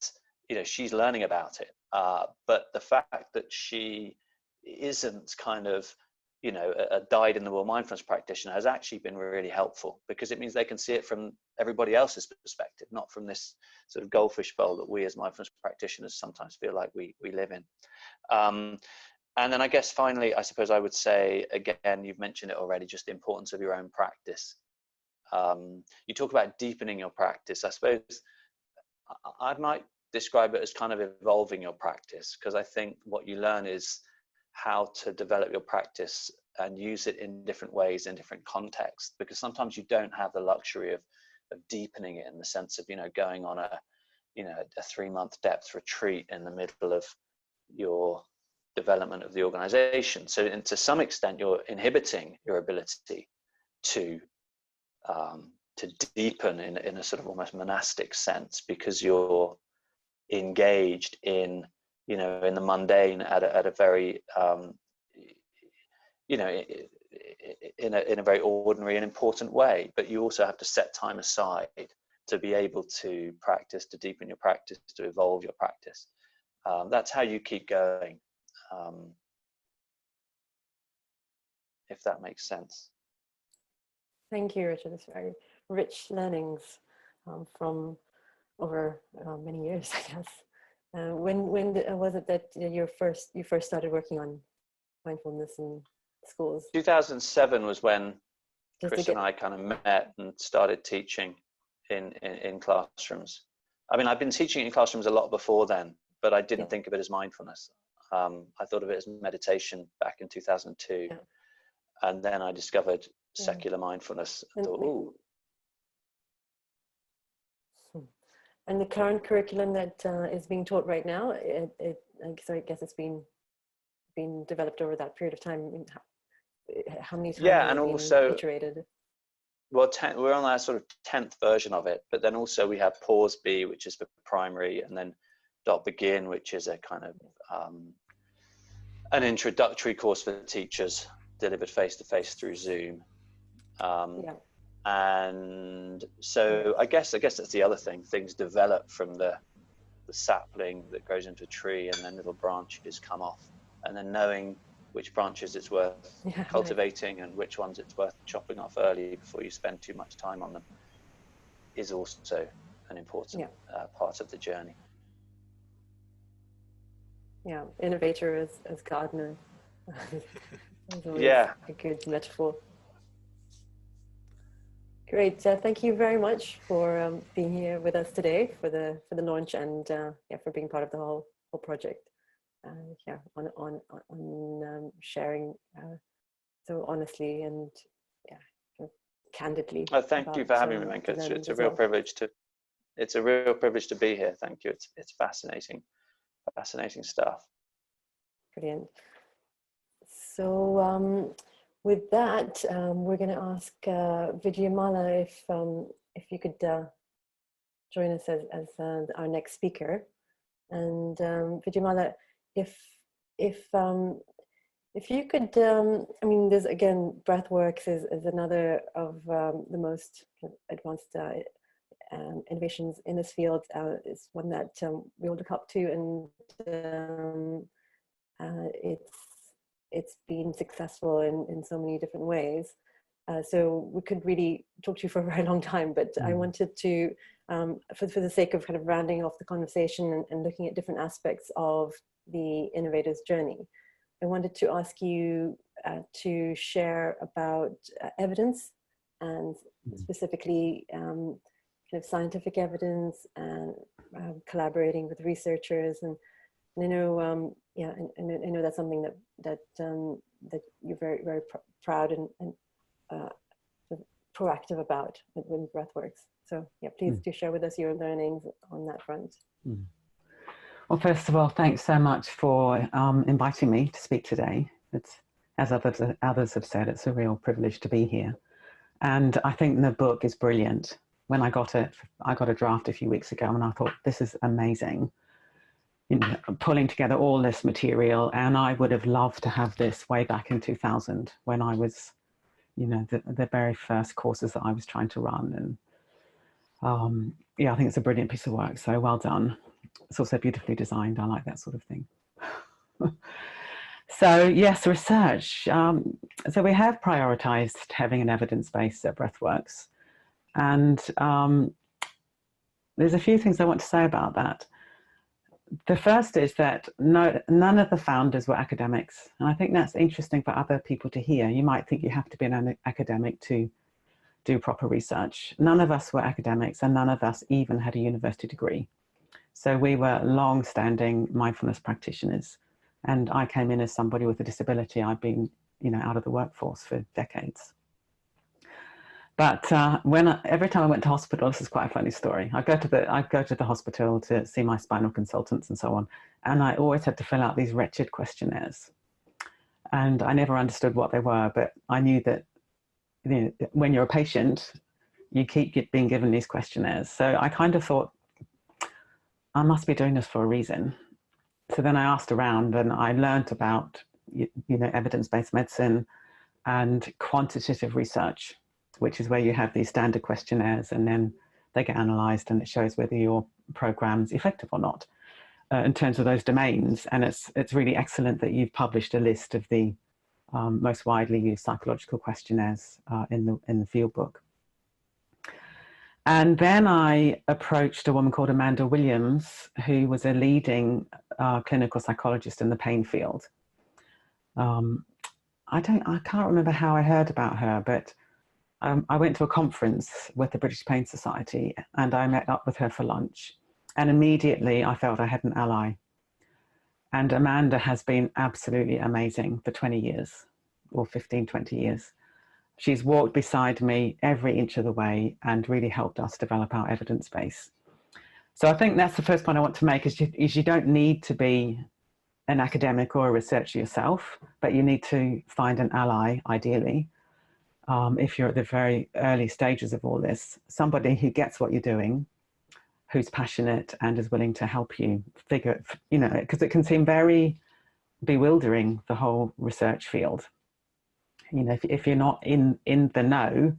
you know, she's learning about it. But the fact that she isn't kind of, you know, a dyed-in-the-wool mindfulness practitioner has actually been really helpful, because it means they can see it from everybody else's perspective, not from this sort of goldfish bowl that we as mindfulness practitioners sometimes feel like we live in. And then I guess finally, I suppose I would say, again, you've mentioned it already, just the importance of your own practice. You talk about deepening your practice. I suppose I might describe it as kind of evolving your practice, because I think what you learn is how to develop your practice and use it in different ways, in different contexts, because sometimes you don't have the luxury of deepening it in the sense of, you know, going on a 3-month depth retreat in the middle of your development of the organization. So to some extent, you're inhibiting your ability to deepen in a sort of almost monastic sense, because you're engaged in, you know, in the mundane at a very you know, in a very ordinary and important way. But you also have to set time aside to be able to practice, to deepen your practice, to evolve your practice. That's how you keep going, if that makes sense. Thank you, Richard. It's very rich learnings from over many years, I guess. When was it that you first started working on mindfulness in schools? 2007 was when Chris and I kind of met and started teaching in classrooms. I mean, I've been teaching in classrooms a lot before then, but I didn't think of it as mindfulness. I thought of it as meditation back in 2002. Yeah. And then I discovered secular mindfulness and thought, ooh. And the current curriculum that is being taught right now, I guess it's been developed over that period of time. How many times and also iterated? Well, we're on our sort of 10th version of it, but then also we have Pause B, which is for primary, and then Dot Begin, which is a kind of an introductory course for teachers delivered face-to-face through Zoom. And so I guess that's the other thing. Things develop from the sapling that grows into a tree, and then little branches come off, and then knowing which branches it's worth cultivating and which ones it's worth chopping off early before you spend too much time on them is also an important part of the journey. Yeah, innovator as gardener. A good metaphor. Great. Thank you very much for being here with us today for the launch, and for being part of the whole project. On sharing so honestly and candidly. Oh, thank you for having me, Menka. It's a real privilege to. It's a real privilege to be here. Thank you. It's fascinating stuff. Brilliant. So with that, we're going to ask Vidyamala if you could join us as our next speaker. And Vidyamala, if you could, I mean, there's again, breathworks is another of the most advanced innovations in this field is one that we all look up to, and it's been successful in so many different ways. So we could really talk to you for a very long time, but I wanted to, for the sake of kind of rounding off the conversation and looking at different aspects of the innovator's journey, I wanted to ask you to share about evidence, and specifically kind of scientific evidence, and collaborating with researchers. And I know, yeah, and I know that's something that you're very, very proud and proactive about with BreathWorks. So yeah, please do share with us your learnings on that front. Well, first of all, thanks so much for inviting me to speak today. It's, as others have said, it's a real privilege to be here. And I think the book is brilliant. When I got it, I got a draft a few weeks ago, and I thought, this is amazing. You know, pulling together all this material, and I would have loved to have this way back in 2000 when I was, you know, the very first courses that I was trying to run. And yeah, I think it's a brilliant piece of work, so well done. It's also beautifully designed. I like that sort of thing. So yes, research. So we have prioritized having an evidence base at BreathWorks, and there's a few things I want to say about that. The first is that none of the founders were academics, and I think that's interesting for other people to hear. You might think you have to be an academic to do proper research. None of us were academics, and none of us even had a university degree. So we were long-standing mindfulness practitioners, and I came in as somebody with a disability. I've been, you know, out of the workforce for decades. But every time I went to hospital, this is quite a funny story. I go to the hospital to see my spinal consultants and so on, and I always had to fill out these wretched questionnaires. And I never understood what they were, but I knew that, you know, when you're a patient, you keep being given these questionnaires. So I kind of thought, I must be doing this for a reason. So then I asked around, and I learned about, you know, evidence-based medicine and quantitative research, which is where you have these standard questionnaires, and then they get analysed, and it shows whether your program's effective or not in terms of those domains. And it's really excellent that you've published a list of the most widely used psychological questionnaires in the Fieldbook. And then I approached a woman called Amanda Williams, who was a leading clinical psychologist in the pain field. I can't remember how I heard about her, but I went to a conference with the British Pain Society, and I met up with her for lunch. And immediately I felt I had an ally. And Amanda has been absolutely amazing for 20 years, or 15, 20 years. She's walked beside me every inch of the way and really helped us develop our evidence base. So I think that's the first point I want to make, is you don't need to be an academic or a researcher yourself, but you need to find an ally, ideally, if you're at the very early stages of all this, somebody who gets what you're doing, who's passionate and is willing to help you figure, you know, because it can seem very bewildering, the whole research field. You know, if you're not in the know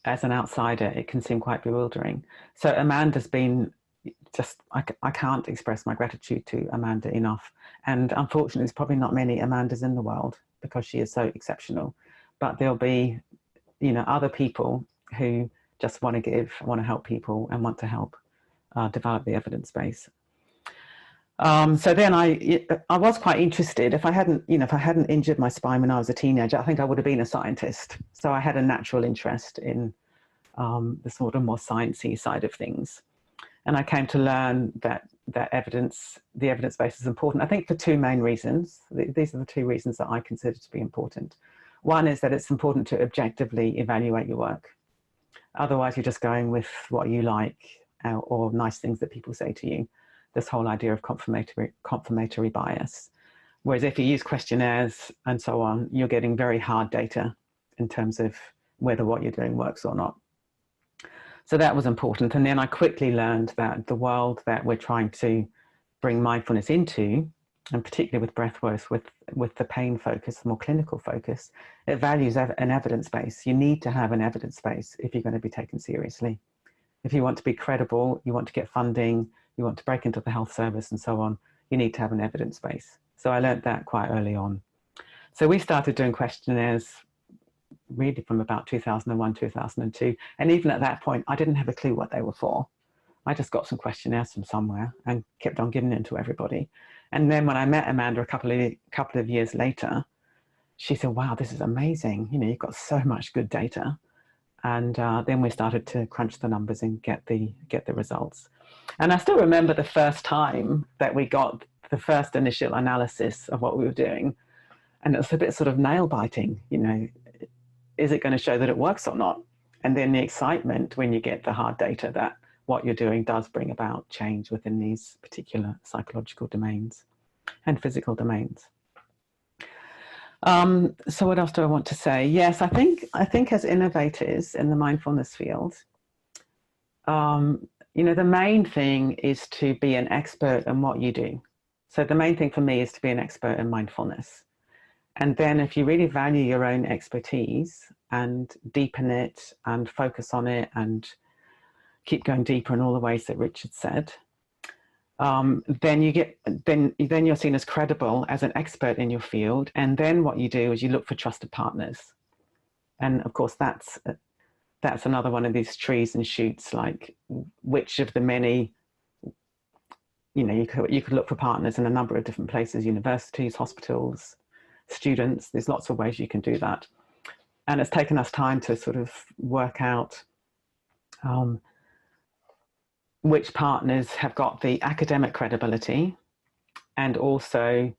as an outsider, it can seem quite bewildering. So Amanda's been just, I can't express my gratitude to Amanda enough. And unfortunately, there's probably not many Amandas in the world because she is so exceptional. But there'll be, you know, other people who just want to give, want to help people, and want to help develop the evidence base. So then I was quite interested. If I hadn't injured my spine when I was a teenager, I think I would have been a scientist. So I had a natural interest in the sort of more sciencey side of things. And I came to learn that the evidence base is important, I think, for two main reasons. These are the two reasons that I consider to be important. One is that it's important to objectively evaluate your work. Otherwise, you're just going with what you like or nice things that people say to you. This whole idea of confirmatory bias. Whereas if you use questionnaires and so on, you're getting very hard data in terms of whether what you're doing works or not. So that was important. And then I quickly learned that the world that we're trying to bring mindfulness into, and particularly with BreathWorks, with the pain focus, the more clinical focus, it values an evidence base. You need to have an evidence base if you're going to be taken seriously. If you want to be credible, you want to get funding, you want to break into the health service and so on, you need to have an evidence base. So I learned that quite early on. So we started doing questionnaires really from about 2001, 2002. And even at that point, I didn't have a clue what they were for. I just got some questionnaires from somewhere and kept on giving them to everybody. And then when I met Amanda a couple of years later, she said, wow, this is amazing. You know, you've got so much good data. And then we started to crunch the numbers and get the results. And I still remember the first time that we got the first initial analysis of what we were doing. And it was a bit sort of nail biting, you know, is it going to show that it works or not? And then the excitement when you get the hard data that what you're doing does bring about change within these particular psychological domains and physical domains. So what else do I want to say? Yes, I think as innovators in the mindfulness field, you know, the main thing is to be an expert in what you do. So the main thing for me is to be an expert in mindfulness. And then if you really value your own expertise and deepen it and focus on it and keep going deeper in all the ways that Richard said, then you're seen as credible as an expert in your field. And then what you do is you look for trusted partners. And of course, that's another one of these trees and shoots, like which of the many, you know, you could look for partners in a number of different places, universities, hospitals, students. There's lots of ways you can do that. And it's taken us time to sort of work out which partners have got the academic credibility and also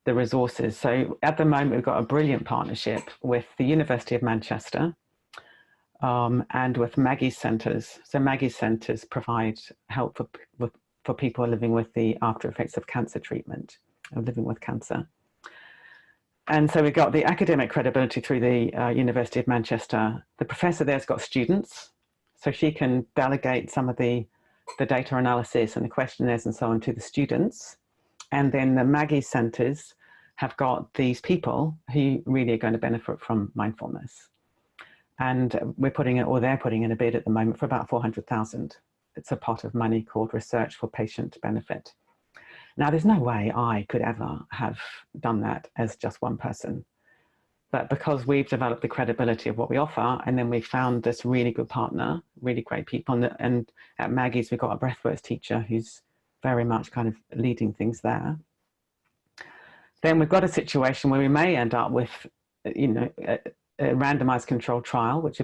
the resources. So at the moment, we've got a brilliant partnership with the University of Manchester and with Maggie's Centres. So Maggie's Centres provide help for people living with the after effects of cancer treatment, or living with cancer. And so we got the academic credibility through the University of Manchester. The professor there's got students, so she can delegate some of the data analysis and the questionnaires and so on to the students. And then the Maggie Centres have got these people who really are going to benefit from mindfulness. And they're putting in a bid at the moment for about 400,000. It's a pot of money called Research for Patient Benefit. Now, there's no way I could ever have done that as just one person. But because we've developed the credibility of what we offer, and then we found this really good partner, really great people, and at Maggie's, we've got a breathworks teacher who's very much kind of leading things there. Then we've got a situation where we may end up with, you know, a randomized controlled trial, which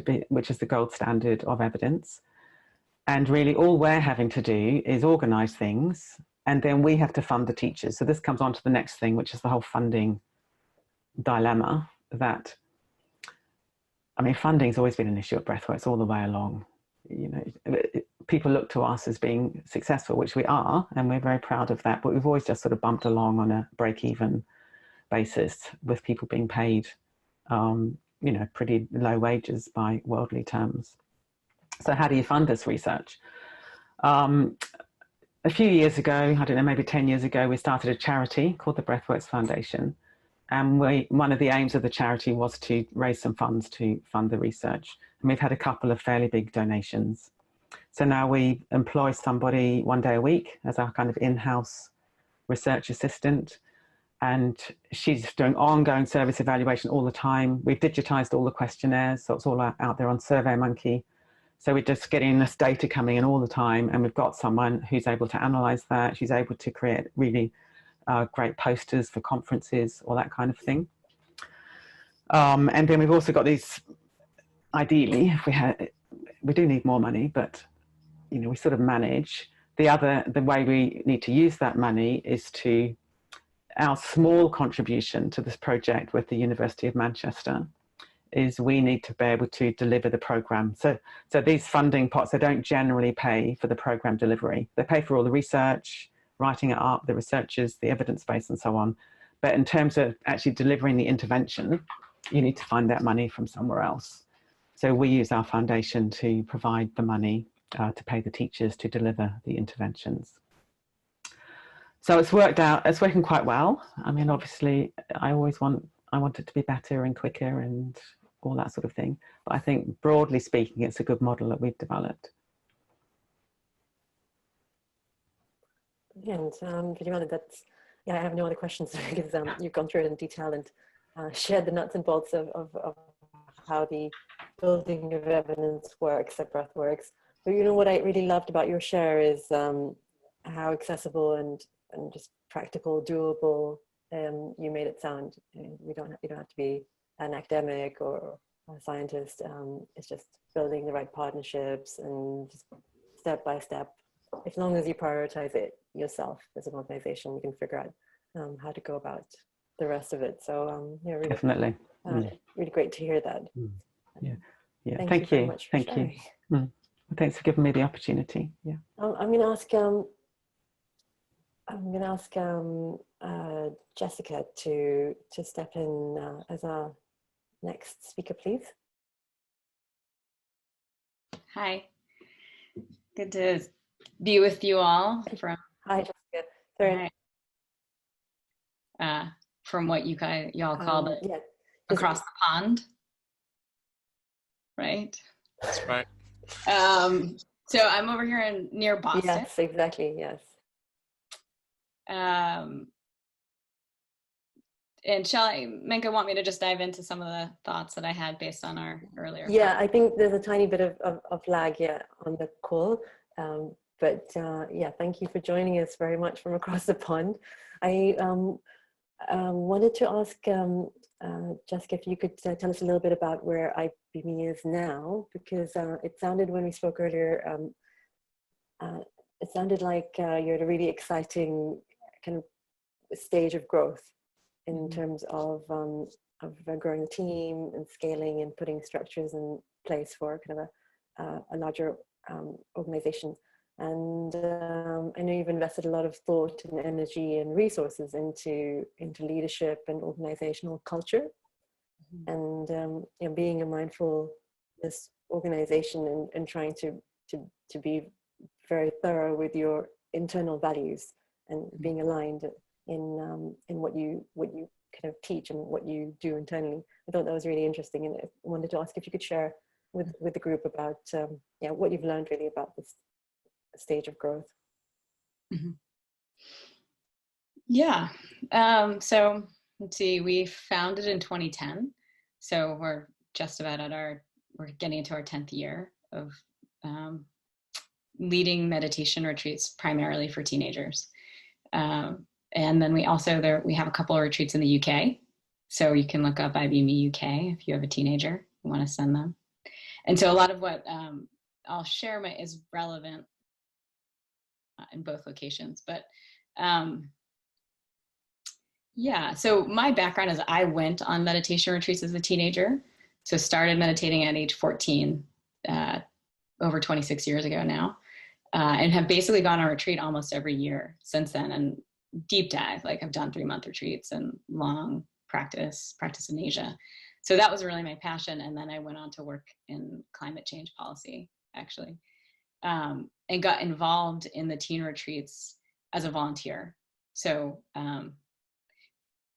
is the gold standard of evidence. And really all we're having to do is organize things, and then we have to fund the teachers. So this comes on to the next thing, which is the whole funding dilemma. That, I mean, funding's always been an issue at Breathworks all the way along. You know, people look to us as being successful, which we are, and we're very proud of that. But we've always just sort of bumped along on a break-even basis with people being paid, you know, pretty low wages by worldly terms. So how do you fund this research? A few years ago, I don't know, maybe 10 years ago, we started a charity called the Breathworks Foundation. And one of the aims of the charity was to raise some funds to fund the research. And we've had a couple of fairly big donations. So now we employ somebody 1 day a week as our kind of in-house research assistant. And she's doing ongoing service evaluation all the time. We've digitized all the questionnaires, so it's all out there on SurveyMonkey. So we're just getting this data coming in all the time, and we've got someone who's able to analyze that. She's able to create really great posters for conferences, all that kind of thing. And then we've also got these, ideally, we do need more money, but you know, we sort of manage. The way we need to use that money is to our small contribution to this project with the University of Manchester is we need to be able to deliver the program. So these funding pots, they don't generally pay for the program delivery. They pay for all the research, writing it up, the researchers, the evidence base and so on. But in terms of actually delivering the intervention, you need to find that money from somewhere else. So we use our foundation to provide the money to pay the teachers to deliver the interventions. So it's worked out, it's working quite well. I mean, obviously I want it to be better and quicker and all that sort of thing. But I think broadly speaking, it's a good model that we've developed. And Vidyamala, that's, yeah, I have no other questions because you've gone through it in detail and shared the nuts and bolts of how the building of evidence works, the breath works. But you know what I really loved about your share is how accessible and just practical, doable you made it sound. You don't have to be an academic or a scientist. It's just building the right partnerships and just step by step. As long as you prioritize it yourself as an organization, you can figure out how to go about the rest of it. So yeah, really, definitely. really great to hear that. Yeah, yeah. Thank you very you. much for Thank sharing. you. Thanks for giving me the opportunity. Yeah. I'm going to ask. I'm going to ask Jessica to step in as our next speaker, please. Hi, good to be with you all Hi, Jessica. Sorry. From what y'all called it, yeah. across the pond, right? That's right. So I'm over here near Boston. Yes, exactly. Yes. And Menka want me to just dive into some of the thoughts that I had based on our earlier. Yeah, I think there's a tiny bit of lag on the call. But yeah, thank you for joining us very much from across the pond. I wanted to ask Jessica if you could tell us a little bit about where IBME is now, because it sounded when we spoke earlier, it sounded like you're at a really exciting kind of stage of growth in terms of growing the team and scaling and putting structures in place for kind of a larger organization. And I know you've invested a lot of thought and energy and resources into leadership and organizational culture, and you know, being a mindfulness organization and trying to be very thorough with your internal values and being aligned in what you kind of teach and what you do internally. I thought that was really interesting, and I wanted to ask if you could share with the group about yeah, what you've learned really about this stage of growth. Yeah. So let's see, we founded in 2010. So we're just about we're getting into our 10th year of leading meditation retreats primarily for teenagers. And then we also, we have a couple of retreats in the UK. So you can look up IBME UK if you have a teenager, you want to send them. And so a lot of what I'll share is relevant in both locations. But yeah, so my background is I went on meditation retreats as a teenager. So started meditating at age 14, over 26 years ago now, and have basically gone on retreat almost every year since then, and deep dive, like I've done 3-month retreats and long practice in Asia. So that was really my passion. And then I went on to work in climate change policy, actually, and got involved in the teen retreats as a volunteer. So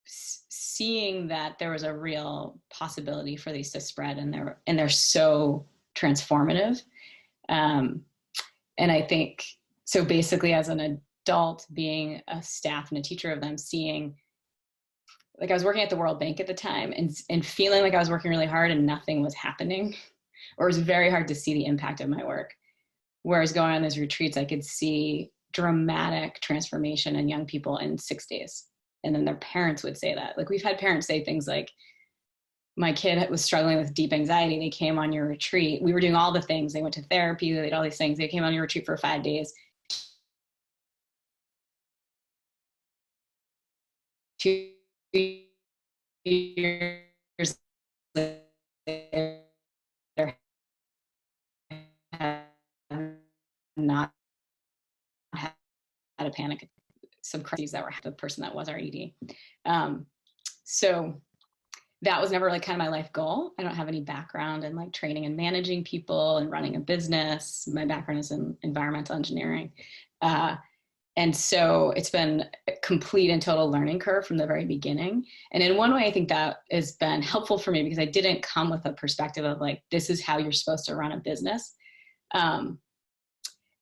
seeing that there was a real possibility for these to spread, and they're so transformative. And I think, so basically as an adult, being a staff and a teacher of them, seeing, like I was working at the World Bank at the time and feeling like I was working really hard and nothing was happening, or it was very hard to see the impact of my work. Whereas going on those retreats, I could see dramatic transformation in young people in 6 days. And then their parents would say that. Like, we've had parents say things like, my kid was struggling with deep anxiety. They came on your retreat. We were doing all the things. They went to therapy. They did all these things. They came on your retreat for 5 days. 2 years later, not had a panic, some crises that were the person that was our ED. So that was never like kind of my life goal. I don't have any background in like training and managing people and running a business. My background is in environmental engineering. And so it's been a complete and total learning curve from the very beginning. And in one way, I think that has been helpful for me because I didn't come with a perspective of like, this is how you're supposed to run a business.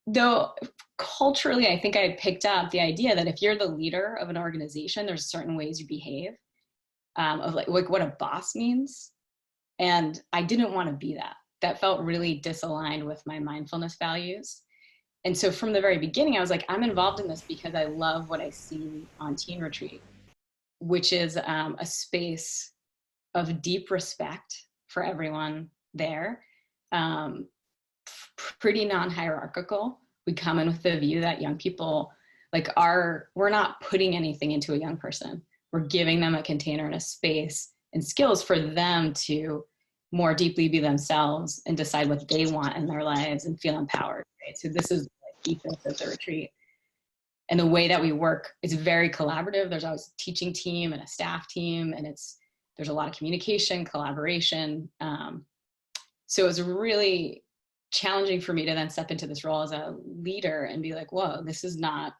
though culturally, I think I picked up the idea that if you're the leader of an organization, there's certain ways you behave, of like what a boss means. And I didn't want to be that. That felt really disaligned with my mindfulness values. And so from the very beginning, I was like, I'm involved in this because I love what I see on Teen Retreat, which is a space of deep respect for everyone there. Pretty non-hierarchical. We come in with the view that young people we're not putting anything into a young person. We're giving them a container and a space and skills for them to more deeply be themselves and decide what they want in their lives and feel empowered. Right? So this is the ethos of the retreat. And the way that we work is very collaborative. There's always a teaching team and a staff team, and there's a lot of communication, collaboration. So it was really challenging for me to then step into this role as a leader and be like, whoa, this is not,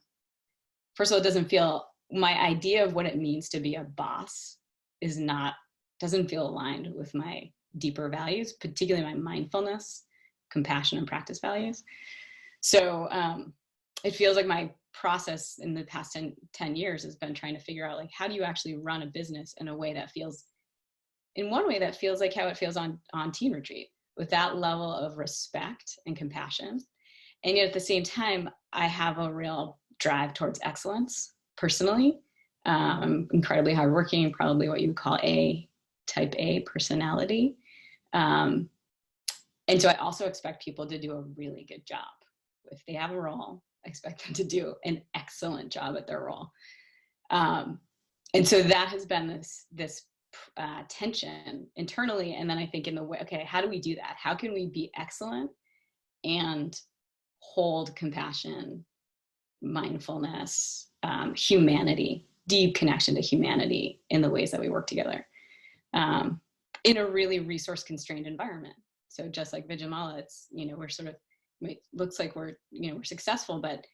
first of all, it doesn't feel, my idea of what it means to be a boss doesn't feel aligned with my deeper values, particularly my mindfulness, compassion, and practice values. So it feels like my process in the past 10 years has been trying to figure out, like, how do you actually run a business in a way that feels, in one way that feels like how it feels on Teen Retreat, with that level of respect and compassion. And yet at the same time, I have a real drive towards excellence personally. I'm incredibly hardworking, probably what you would call type A personality. And so I also expect people to do a really good job. If they have a role, I expect them to do an excellent job at their role. And so that has been this tension internally. And then I think in the way, okay, how do we do that? How can we be excellent and hold compassion, mindfulness, humanity, deep connection to humanity in the ways that we work together, in a really resource constrained environment. So just like Vidyamala, it's, we're sort of, it looks like we're successful, but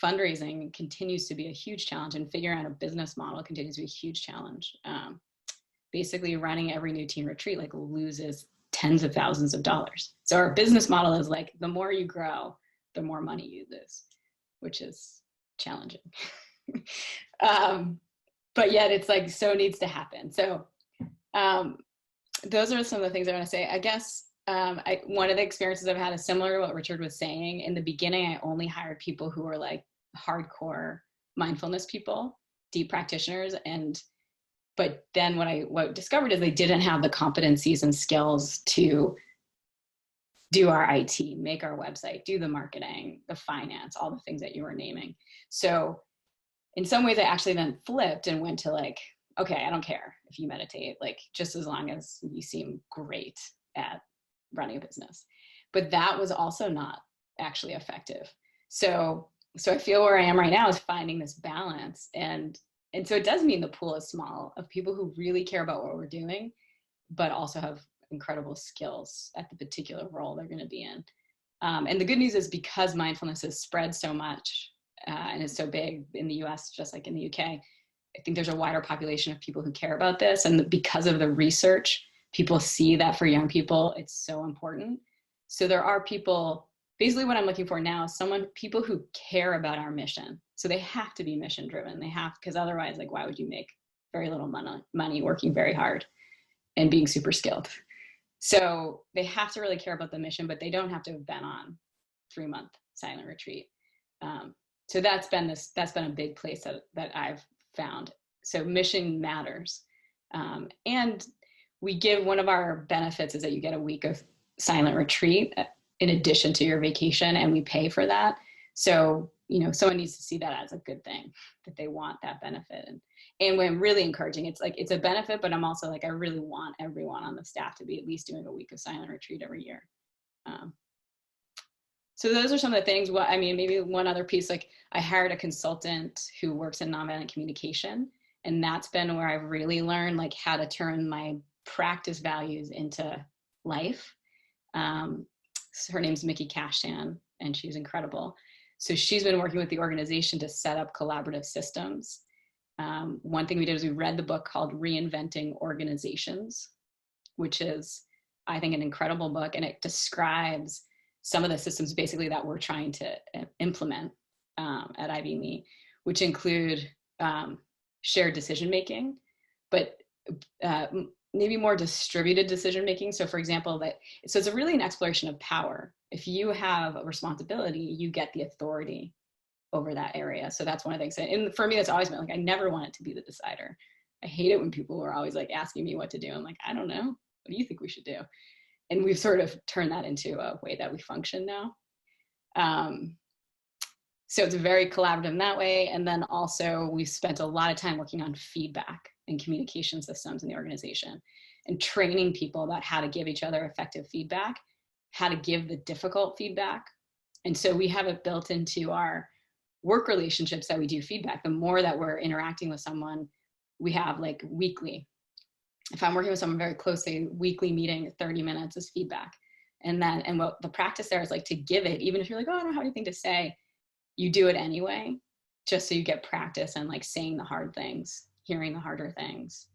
fundraising continues to be a huge challenge, and figuring out a business model continues to be a huge challenge. Basically running every new Teen Retreat loses tens of thousands of dollars. So our business model is like, the more you grow, the more money you lose, which is challenging. But yet it's like, so needs to happen. So those are some of the things I want to say. I guess one of the experiences I've had is similar to what Richard was saying. In the beginning, I only hired people who were like hardcore mindfulness people, deep practitioners. But then what I discovered is they didn't have the competencies and skills to do our IT, make our website, do the marketing, the finance, all the things that you were naming. So in some ways I actually then flipped and went to like, okay, I don't care if you meditate, like just as long as you seem great at running a business. But that was also not actually effective. So I feel where I am right now is finding this balance. And so it does mean the pool is small of people who really care about what we're doing, but also have incredible skills at the particular role they're going to be in. And the good news is, because mindfulness has spread so much and is so big in the US, just like in the UK, I think there's a wider population of people who care about this. And because of the research, people see that for young people, it's so important. So there are people, basically what I'm looking for now is people who care about our mission. So they have to be mission driven. They have, because otherwise, like, why would you make very little money working very hard and being super skilled? So they have to really care about the mission, but they don't have to have been on 3-month silent retreat. So that's been a big place that I've found. So mission matters. And we give, one of our benefits is that you get a week of silent retreat in addition to your vacation, and we pay for that. So, someone needs to see that as a good thing, that they want that benefit. And when I'm really encouraging, it's like, it's a benefit, but I'm also like, I really want everyone on the staff to be at least doing a week of silent retreat every year. So those are some of the things. Maybe one other piece, like I hired a consultant who works in nonviolent communication, and that's been where I've really learned like how to turn my practice values into life. Her name's Mickey Cashtan, and she's incredible. So she's been working with the organization to set up collaborative systems. One thing we did is we read the book called Reinventing Organizations, which is, I think, an incredible book. And it describes some of the systems basically that we're trying to implement at IBME, which include shared decision making, but maybe more distributed decision making. So for example, so it's really an exploration of power. If you have a responsibility, you get the authority over that area. So that's one of the things. And for me, that's always been like, I never wanted to be the decider. I hate it when people are always like asking me what to do. I'm like, I don't know. What do you think we should do? And we've sort of turned that into a way that we function now. So it's very collaborative in that way. And then also we spent a lot of time working on feedback and communication systems in the organization and training people about how to give each other effective feedback, how to give the difficult feedback. And so we have it built into our work relationships that we do feedback. The more that we're interacting with someone, we have like weekly. If I'm working with someone very closely, weekly meeting, 30 minutes is feedback. And what the practice there is like to give it, even if you're like, oh, I don't have anything to say, you do it anyway, just so you get practice and like saying the hard things, hearing the harder things.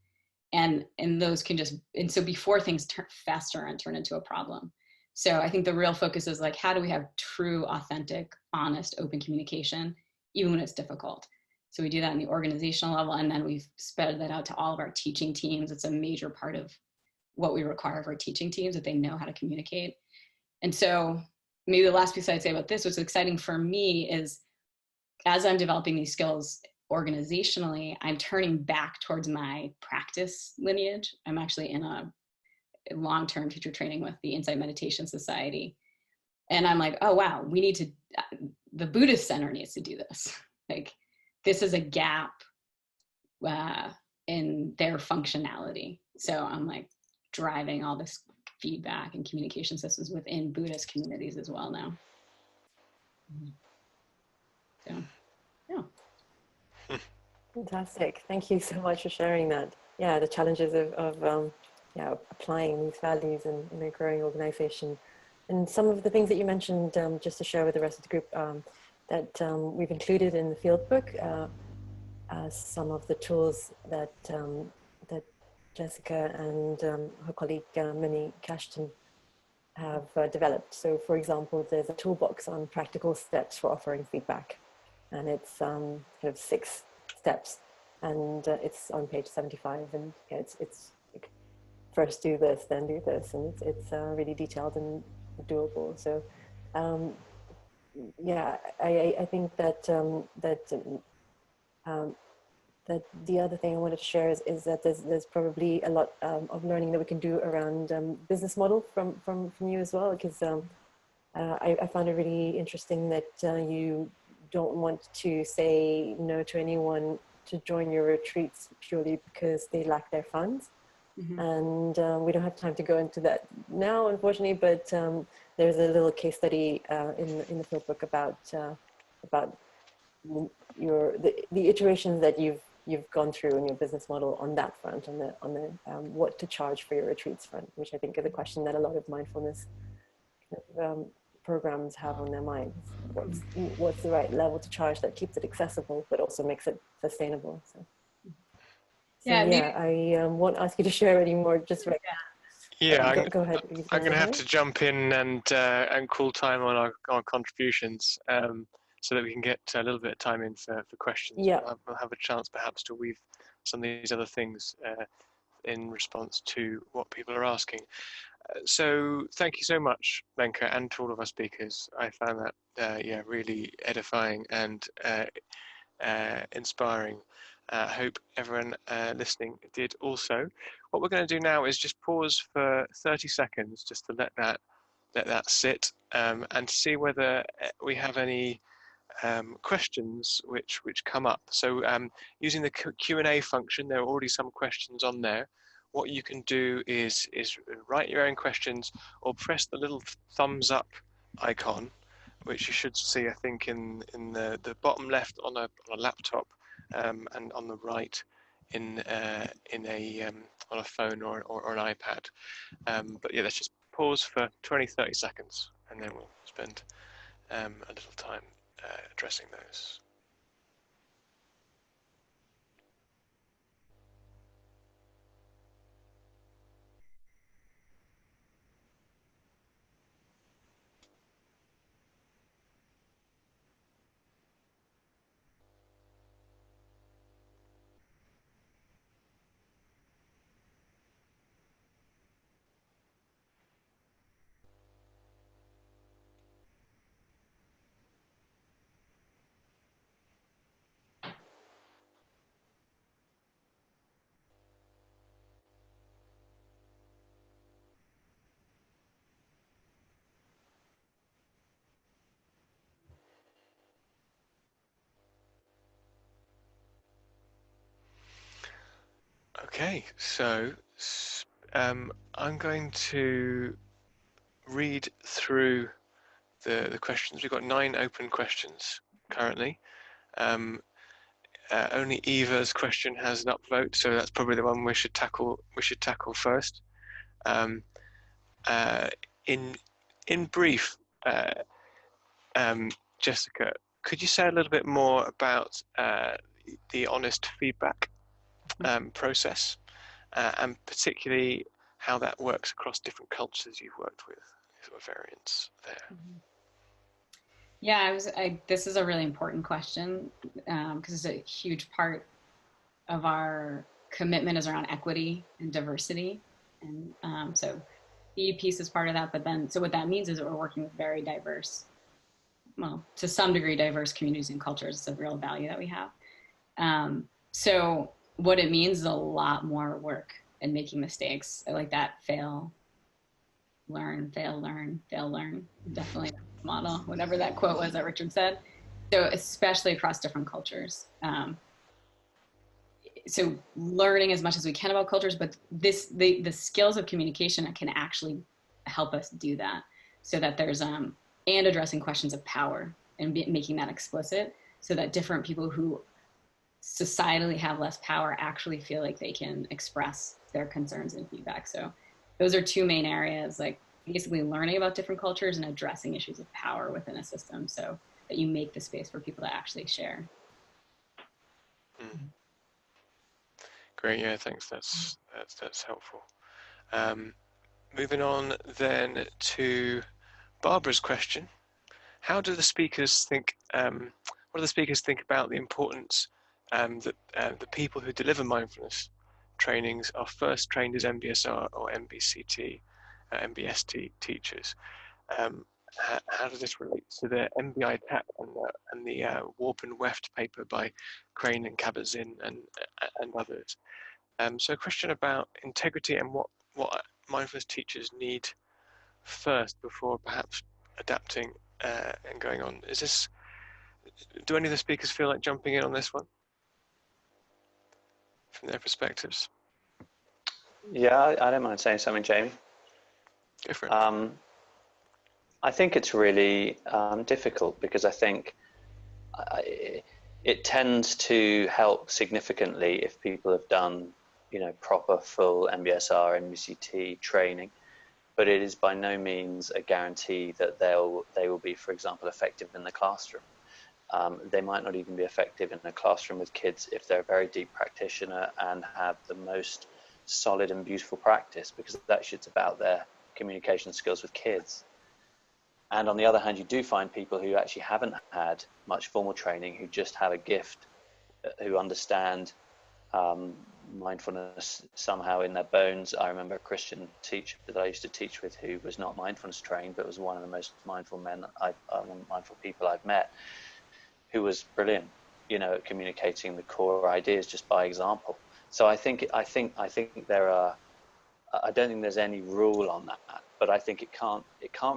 And those can just, and so before things fester and turn into a problem. So I think the real focus is like, how do we have true, authentic, honest, open communication, even when it's difficult? So we do that in the organizational level, and then we've spread that out to all of our teaching teams. It's a major part of what we require of our teaching teams, that they know how to communicate. And so maybe the last piece I'd say about this, what's exciting for me is as I'm developing these skills organizationally, I'm turning back towards my practice lineage. I'm actually in a long-term teacher training with the Insight Meditation Society. And I'm like, oh, wow, we need to, the Buddhist Center needs to do this. Like, this is a gap in their functionality. So I'm like driving all this feedback and communication systems within Buddhist communities as well now. So, yeah. Fantastic. Thank you so much for sharing that. Yeah, the challenges of applying these values in a growing organization. And some of the things that you mentioned, just to share with the rest of the group, that we've included in the Fieldbook, some of the tools that that Jessica and her colleague Minnie Cashton have developed. So for example, there's a toolbox on practical steps for offering feedback. And it's kind of 6 steps. And it's on page 75. And yeah, it's like, first do this, then do this. And it's really detailed and doable. So yeah, I think that that the other thing I wanted to share is that there's probably a lot of learning that we can do around business model from you as well, because I found it really interesting that you don't want to say no to anyone to join your retreats purely because they lack their funds. Mm-hmm. And we don't have time to go into that now, unfortunately, but there's a little case study in the Fieldbook about the iterations that you've gone through in your business model on that front, on the what to charge for your retreats front, which I think is a question that a lot of mindfulness programs have on their minds. What's the right level to charge that keeps it accessible but also makes it sustainable? So I won't ask you to share any more just right now. Yeah, go ahead. I'm going to have to jump in and call time on our contributions so that we can get a little bit of time in for questions. Yeah. We'll have a chance perhaps to weave some of these other things in response to what people are asking. So thank you so much, Menka, and to all of our speakers. I found that really edifying and inspiring. I hope everyone listening did also. What we're going to do now is just pause for 30 seconds just to let that sit and to see whether we have any questions which come up. So using the Q&A function, there are already some questions on there. What you can do is write your own questions or press the little thumbs up icon, which you should see, I think, in the bottom left on a laptop and on the right in on a phone or an iPad. But yeah, let's just pause for 20-30 seconds and then we'll spend a little time addressing those. Okay, so I'm going to read through the questions. We've got 9 open questions currently. Only Eva's question has an upvote, so that's probably the one we should tackle first. In brief, Jessica, could you say a little bit more about the honest feedback process, and particularly how that works across different cultures you've worked with, sort of variants there? Yeah, this is a really important question because it's a huge part of our commitment is around equity and diversity. And so the piece is part of that, but then, so what that means is that we're working with very diverse, well, to some degree, diverse communities and cultures. It's a real value that we have. So what it means is a lot more work and making mistakes like that. Fail, learn, fail, learn, fail, learn. Definitely model, whatever that quote was that Richard said. So especially across different cultures. So learning as much as we can about cultures, but the skills of communication can actually help us do that, so that there's and addressing questions of power and making that explicit, so that different people who societally have less power actually feel like they can express their concerns and feedback. So those are 2 main areas, like basically learning about different cultures and addressing issues of power within a system, so that you make the space for people to actually share. Great, yeah, thanks. That's helpful. Moving on then to Barbara's question: how do the speakers think? What do the speakers think about the importance that the people who deliver mindfulness trainings are first trained as MBSR or MBCT, MBST teachers? How does this relate to the MBI TAP and the Warp and Weft paper by Crane and Kabat-Zinn and others? So a question about integrity and what mindfulness teachers need first before perhaps adapting and going on. Do any of the speakers feel like jumping in on this one from their perspectives? Yeah, I don't mind saying something, Jamie. Go for it. I think it's really difficult, because I think it tends to help significantly if people have done, proper full MBSR, MBCT training, but it is by no means a guarantee that they will be, for example, effective in the classroom. They might not even be effective in a classroom with kids if they're a very deep practitioner and have the most solid and beautiful practice, because actually it's about their communication skills with kids. And on the other hand, you do find people who actually haven't had much formal training, who just have a gift, who understand mindfulness somehow in their bones. I remember a Christian teacher that I used to teach with who was not mindfulness trained, but was one of the most mindful mindful people I've met, who was brilliant, at communicating the core ideas just by example. So I think there are. I don't think there's any rule on that, but I think it can't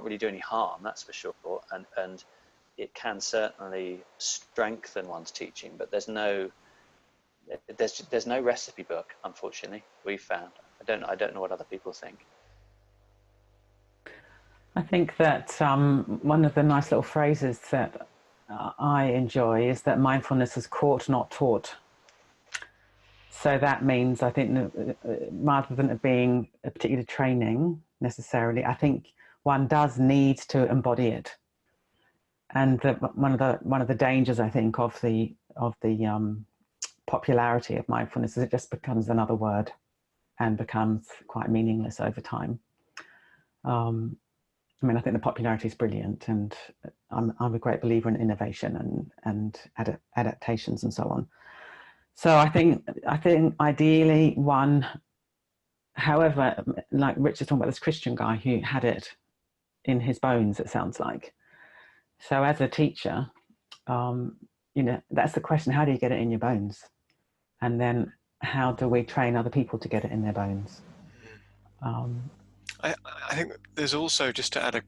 really do any harm, that's for sure, and it can certainly strengthen one's teaching. But there's no recipe book, unfortunately. We've found. I don't know what other people think. I think that one of the nice little phrases that I enjoy is that mindfulness is caught, not taught. So that means, I think, rather than it being a particular training necessarily, I think one does need to embody it. And one of the dangers, I think, of the popularity of mindfulness is it just becomes another word and becomes quite meaningless over time. I think the popularity is brilliant, and I'm a great believer in innovation and adaptations and so on. So I think ideally one, however, like Richard's talking about this Christian guy who had it in his bones, it sounds like. So as a teacher, that's the question: how do you get it in your bones? And then how do we train other people to get it in their bones? I think there's also, just to add a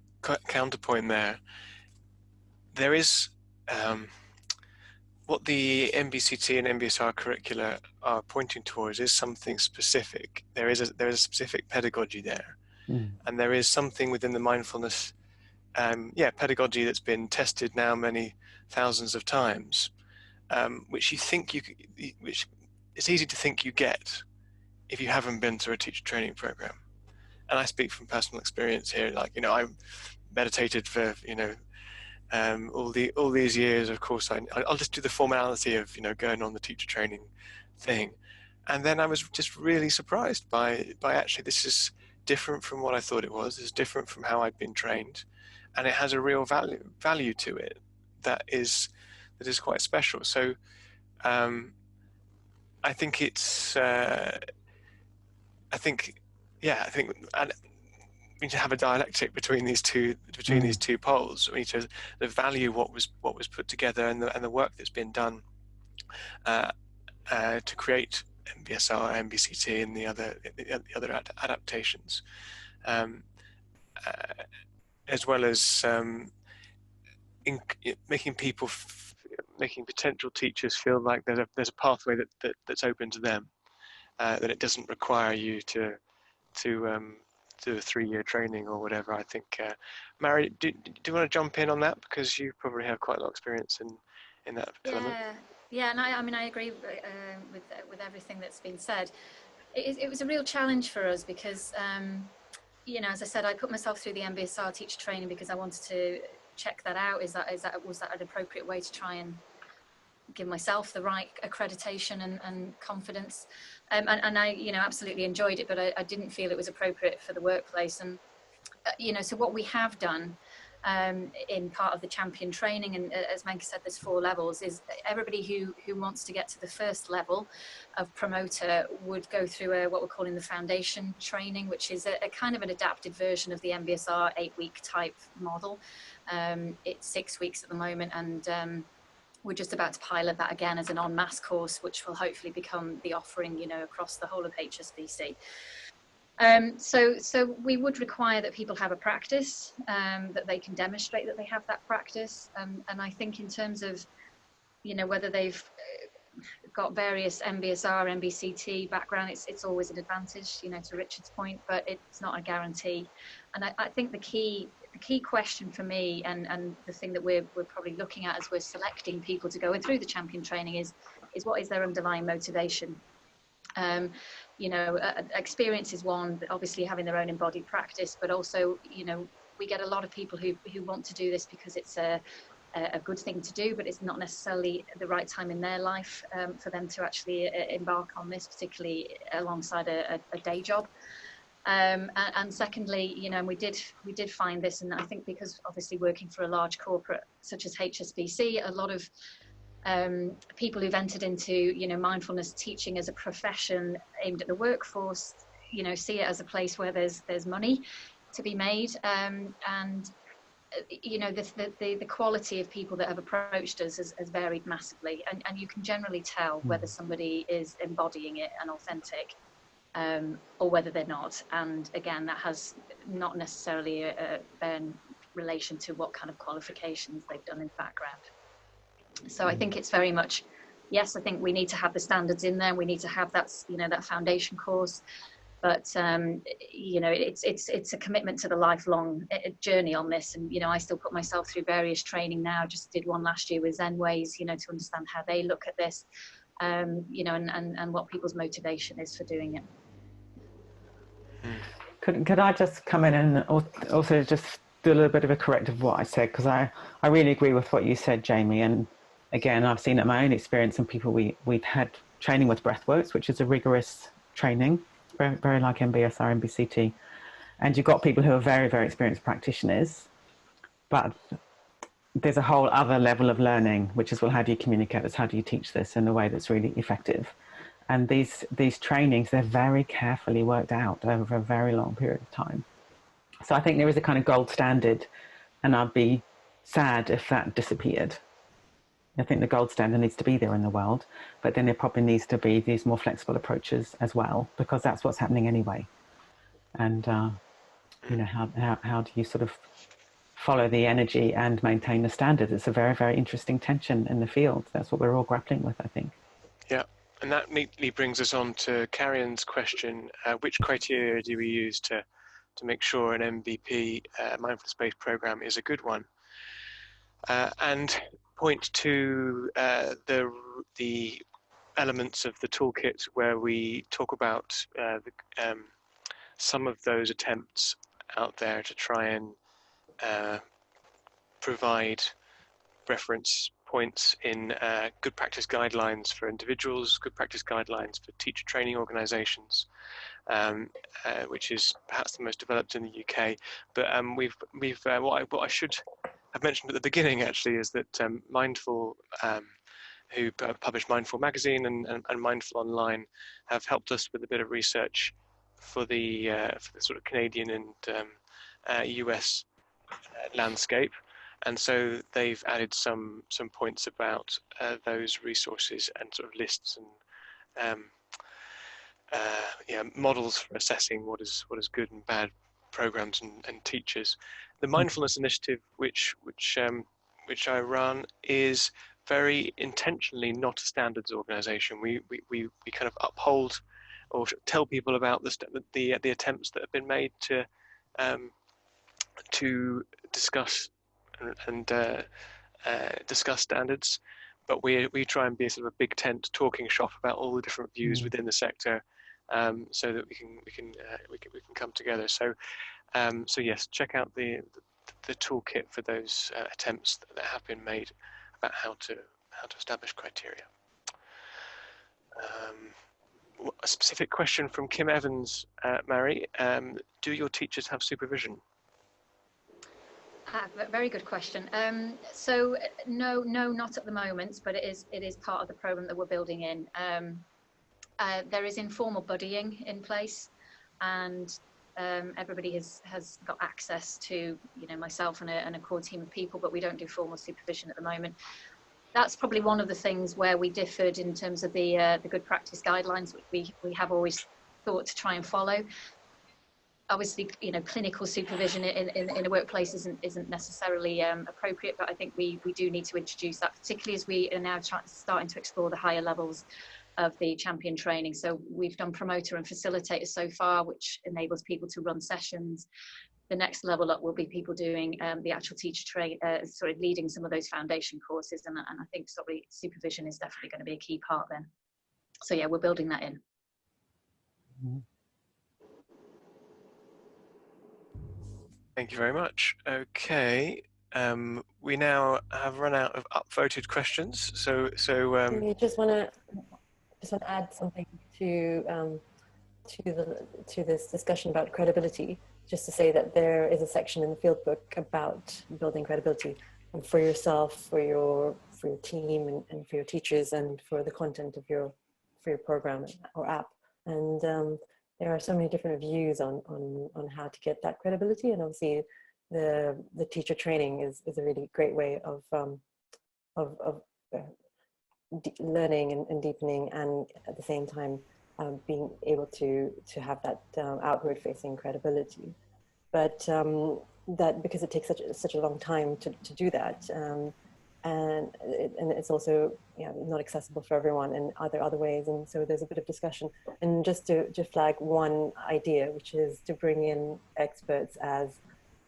counterpoint there is what the MBCT and MBSR curricula are pointing towards is something specific. There is a specific pedagogy there, and there is something within the mindfulness pedagogy that's been tested now many thousands of times, which which it's easy to think you get if you haven't been through a teacher training program. And I speak from personal experience here. Like, you know, I meditated for, you know, all these years. Of course, I'll just do the formality of, you know, going on the teacher training thing, and then I was just really surprised by actually, this is different from what I thought it was. It's different from how I'd been trained, and it has a real value to it that is quite special. So I think it's I think we need to have a dialectic between these two poles. We need to value what was put together and the work that's been done to create MBSR, MBCT, and the other adaptations, as well as making potential teachers feel like there's a pathway that's open to them, that it doesn't require you to do a 3-year training or whatever. I think, Mary, do you want to jump in on that, because you probably have quite a lot of experience in that element? Yeah, and I mean, I agree with everything that's been said. It was a real challenge for us because, you know, as I said, I put myself through the MBSR teacher training because I wanted to check that out. Was that an appropriate way to try and give myself the right accreditation and confidence? And I, you know, absolutely enjoyed it, but I didn't feel it was appropriate for the workplace. And, you know, so what we have done in part of the champion training, and as Menka said, there's 4 levels, is everybody who wants to get to the first level of promoter would go through what we're calling the foundation training, which is a kind of an adapted version of the MBSR 8-week type model. It's 6 weeks at the moment, and we're just about to pilot that again as an en masse course, which will hopefully become the offering, you know, across the whole of HSBC. So we would require that people have a practice, that they can demonstrate that they have that practice. And I think in terms of, you know, whether they've got various MBSR, MBCT background, it's always an advantage, you know, to Richard's point, but it's not a guarantee. And I think the key question for me, and the thing that we're probably looking at as we're selecting people to go through the champion training is what is their underlying motivation? You know, experience is one, obviously having their own embodied practice, but also, you know, we get a lot of people who want to do this because it's a good thing to do, but it's not necessarily the right time in their life for them to actually embark on this, particularly alongside a day job. And secondly, you know, we did find this, and I think because obviously working for a large corporate such as HSBC, a lot of people who've entered into, you know, mindfulness teaching as a profession aimed at the workforce, you know, see it as a place where there's money to be made, and you know, the quality of people that have approached us has varied massively, and you can generally tell whether somebody is embodying it and authentic, or whether they're not. And again, that has not necessarily a relation to what kind of qualifications they've done in the background. So I think it's very much, yes, I think we need to have the standards in there. We need to have that, you know, that foundation course. But, you know, it's a commitment to the lifelong journey on this. And, you know, I still put myself through various training now. Just did one last year with Zen Ways, you know, to understand how they look at this, you know, and what people's motivation is for doing it. Could I just come in and also just do a little bit of a corrective of what I said? Because I really agree with what you said, Jamie. And again, I've seen it in my own experience, and people we've had training with Breathworks, which is a rigorous training, very, very like MBSR, MBCT. And you've got people who are very, very experienced practitioners, but there's a whole other level of learning, which is, well, how do you communicate this? How do you teach this in a way that's really effective? And these trainings, they're very carefully worked out over a very long period of time. So I think there is a kind of gold standard, and I'd be sad if that disappeared. I think the gold standard needs to be there in the world, but then there probably needs to be these more flexible approaches as well, because that's what's happening anyway. And, you know, how do you sort of follow the energy and maintain the standard. It's a very, very interesting tension in the field. That's what we're all grappling with, I think. Yeah, and that neatly brings us on to Carrion's question: which criteria do we use to make sure an MVP mindfulness-based program is a good one? And point to the elements of the toolkit where we talk about some of those attempts out there to try and provide reference points in good practice guidelines for individuals, good practice guidelines for teacher training organizations, which is perhaps the most developed in the UK. But what I should have mentioned at the beginning actually is that Mindful, who published Mindful magazine and Mindful Online, have helped us with a bit of research for the sort of Canadian and US landscape. And so they've added some points about those resources and sort of lists and models for assessing what is good and bad programs and teachers. The Mindfulness Initiative, which I run, is very intentionally not a standards organization. We kind of uphold or tell people about the attempts that have been made to discuss and discuss standards, but we try and be a sort of a big tent talking shop about all the different views within the sector, so that we can come together. So yes, check out the toolkit for those attempts that have been made about how to establish criteria. A specific question from Kim Evans, Mary: do your teachers have supervision? Very good question. So no, not at the moment, but it is part of the program that we're building in. There is informal buddying in place, and everybody has got access to, myself and a core team of people, but we don't do formal supervision at the moment. That's probably one of the things where we differed in terms of the good practice guidelines, which we have always thought to try and follow. Obviously, clinical supervision in a workplace isn't necessarily appropriate, but I think we do need to introduce that, particularly as we are now starting to explore the higher levels of the champion training. So we've done promoter and facilitator so far, which enables people to run sessions. The next level up will be people doing the actual teacher training, sort of leading some of those foundation courses, and I think supervision is definitely going to be a key part then. So yeah, we're building that in. Thank you very much. Okay, we now have run out of upvoted questions. So I just want to add something to this discussion about credibility. Just to say that there is a section in the Fieldbook about building credibility for yourself, for your team, and for your teachers, and for the content of your program or app. And there are so many different views on how to get that credibility, and obviously the teacher training is a really great way of learning and deepening, and at the same time being able to have that outward facing credibility. But that, because it takes such a long time to do that, and it's also not accessible for everyone, and other ways, and so there's a bit of discussion. And just to flag one idea, which is to bring in experts as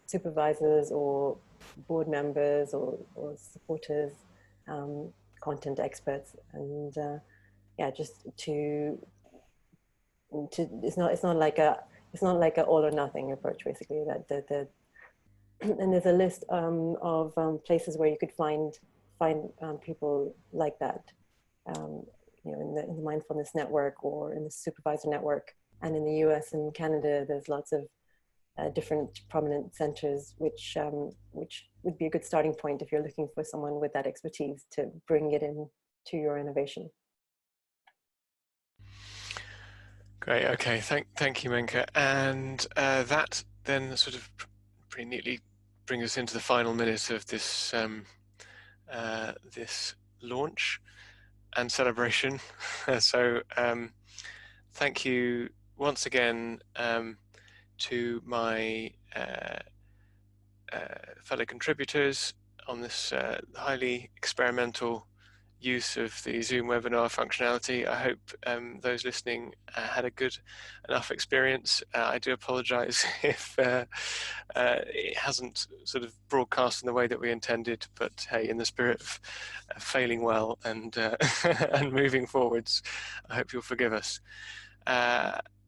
supervisors or board members or supporters, content experts, and just to it's not like a all or nothing approach, basically. That and there's a list of places where you could find people like that, in the mindfulness network or in the supervisor network. And in the US and Canada, there's lots of different prominent centers, which would be a good starting point if you're looking for someone with that expertise to bring it in to your innovation. Great. Okay. Thank you, Menka. And that then sort of pretty neatly brings us into the final minute of this this launch and celebration. So thank you once again to my fellow contributors on this highly experimental use of the Zoom webinar functionality. I hope those listening had a good enough experience. I do apologize if it hasn't sort of broadcast in the way that we intended, but hey, in the spirit of failing well and and moving forwards, I hope you'll forgive us.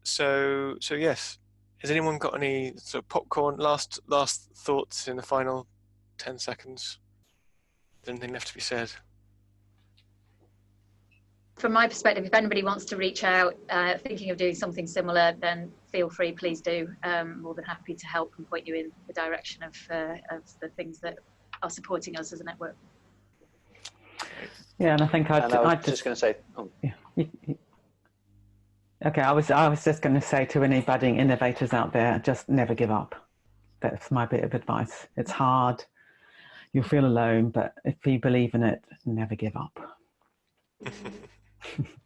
So yes, has anyone got any sort of popcorn last thoughts in the final 10 seconds? Is anything left to be said? From my perspective, if anybody wants to reach out thinking of doing something similar, then feel free, please do. More than happy to help and point you in the direction of the things that are supporting us as a network. Yeah, and I think I was just going to say, yeah. Okay, I was just going to say to any budding innovators out there, just never give up. That's my bit of advice. It's hard, you'll feel alone, but if you believe in it, never give up.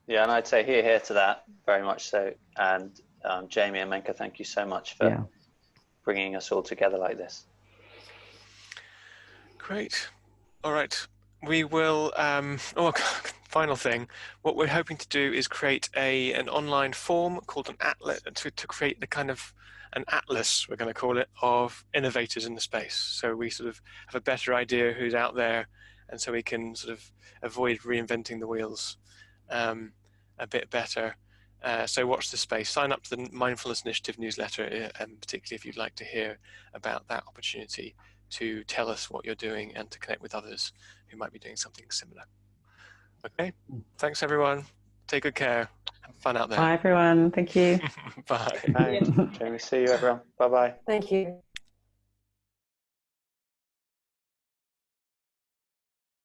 Yeah, and I'd say here to that, very much so. And Jamie and Menka, thank you so much for bringing us all together like this. Great. All right. We will, final thing, what we're hoping to do is create an online form called an atlas, to create the kind of an atlas, we're going to call it, of innovators in the space. So we sort of have a better idea who's out there, and so we can sort of avoid reinventing the wheels a bit better. So watch the space. Sign up to the Mindfulness Initiative newsletter, particularly if you'd like to hear about that opportunity to tell us what you're doing and to connect with others who might be doing something similar. Okay, thanks everyone. Take good care. Have fun out there. Bye everyone. Thank you. Bye. Bye. Jamie, see you everyone. Bye-bye. Thank you.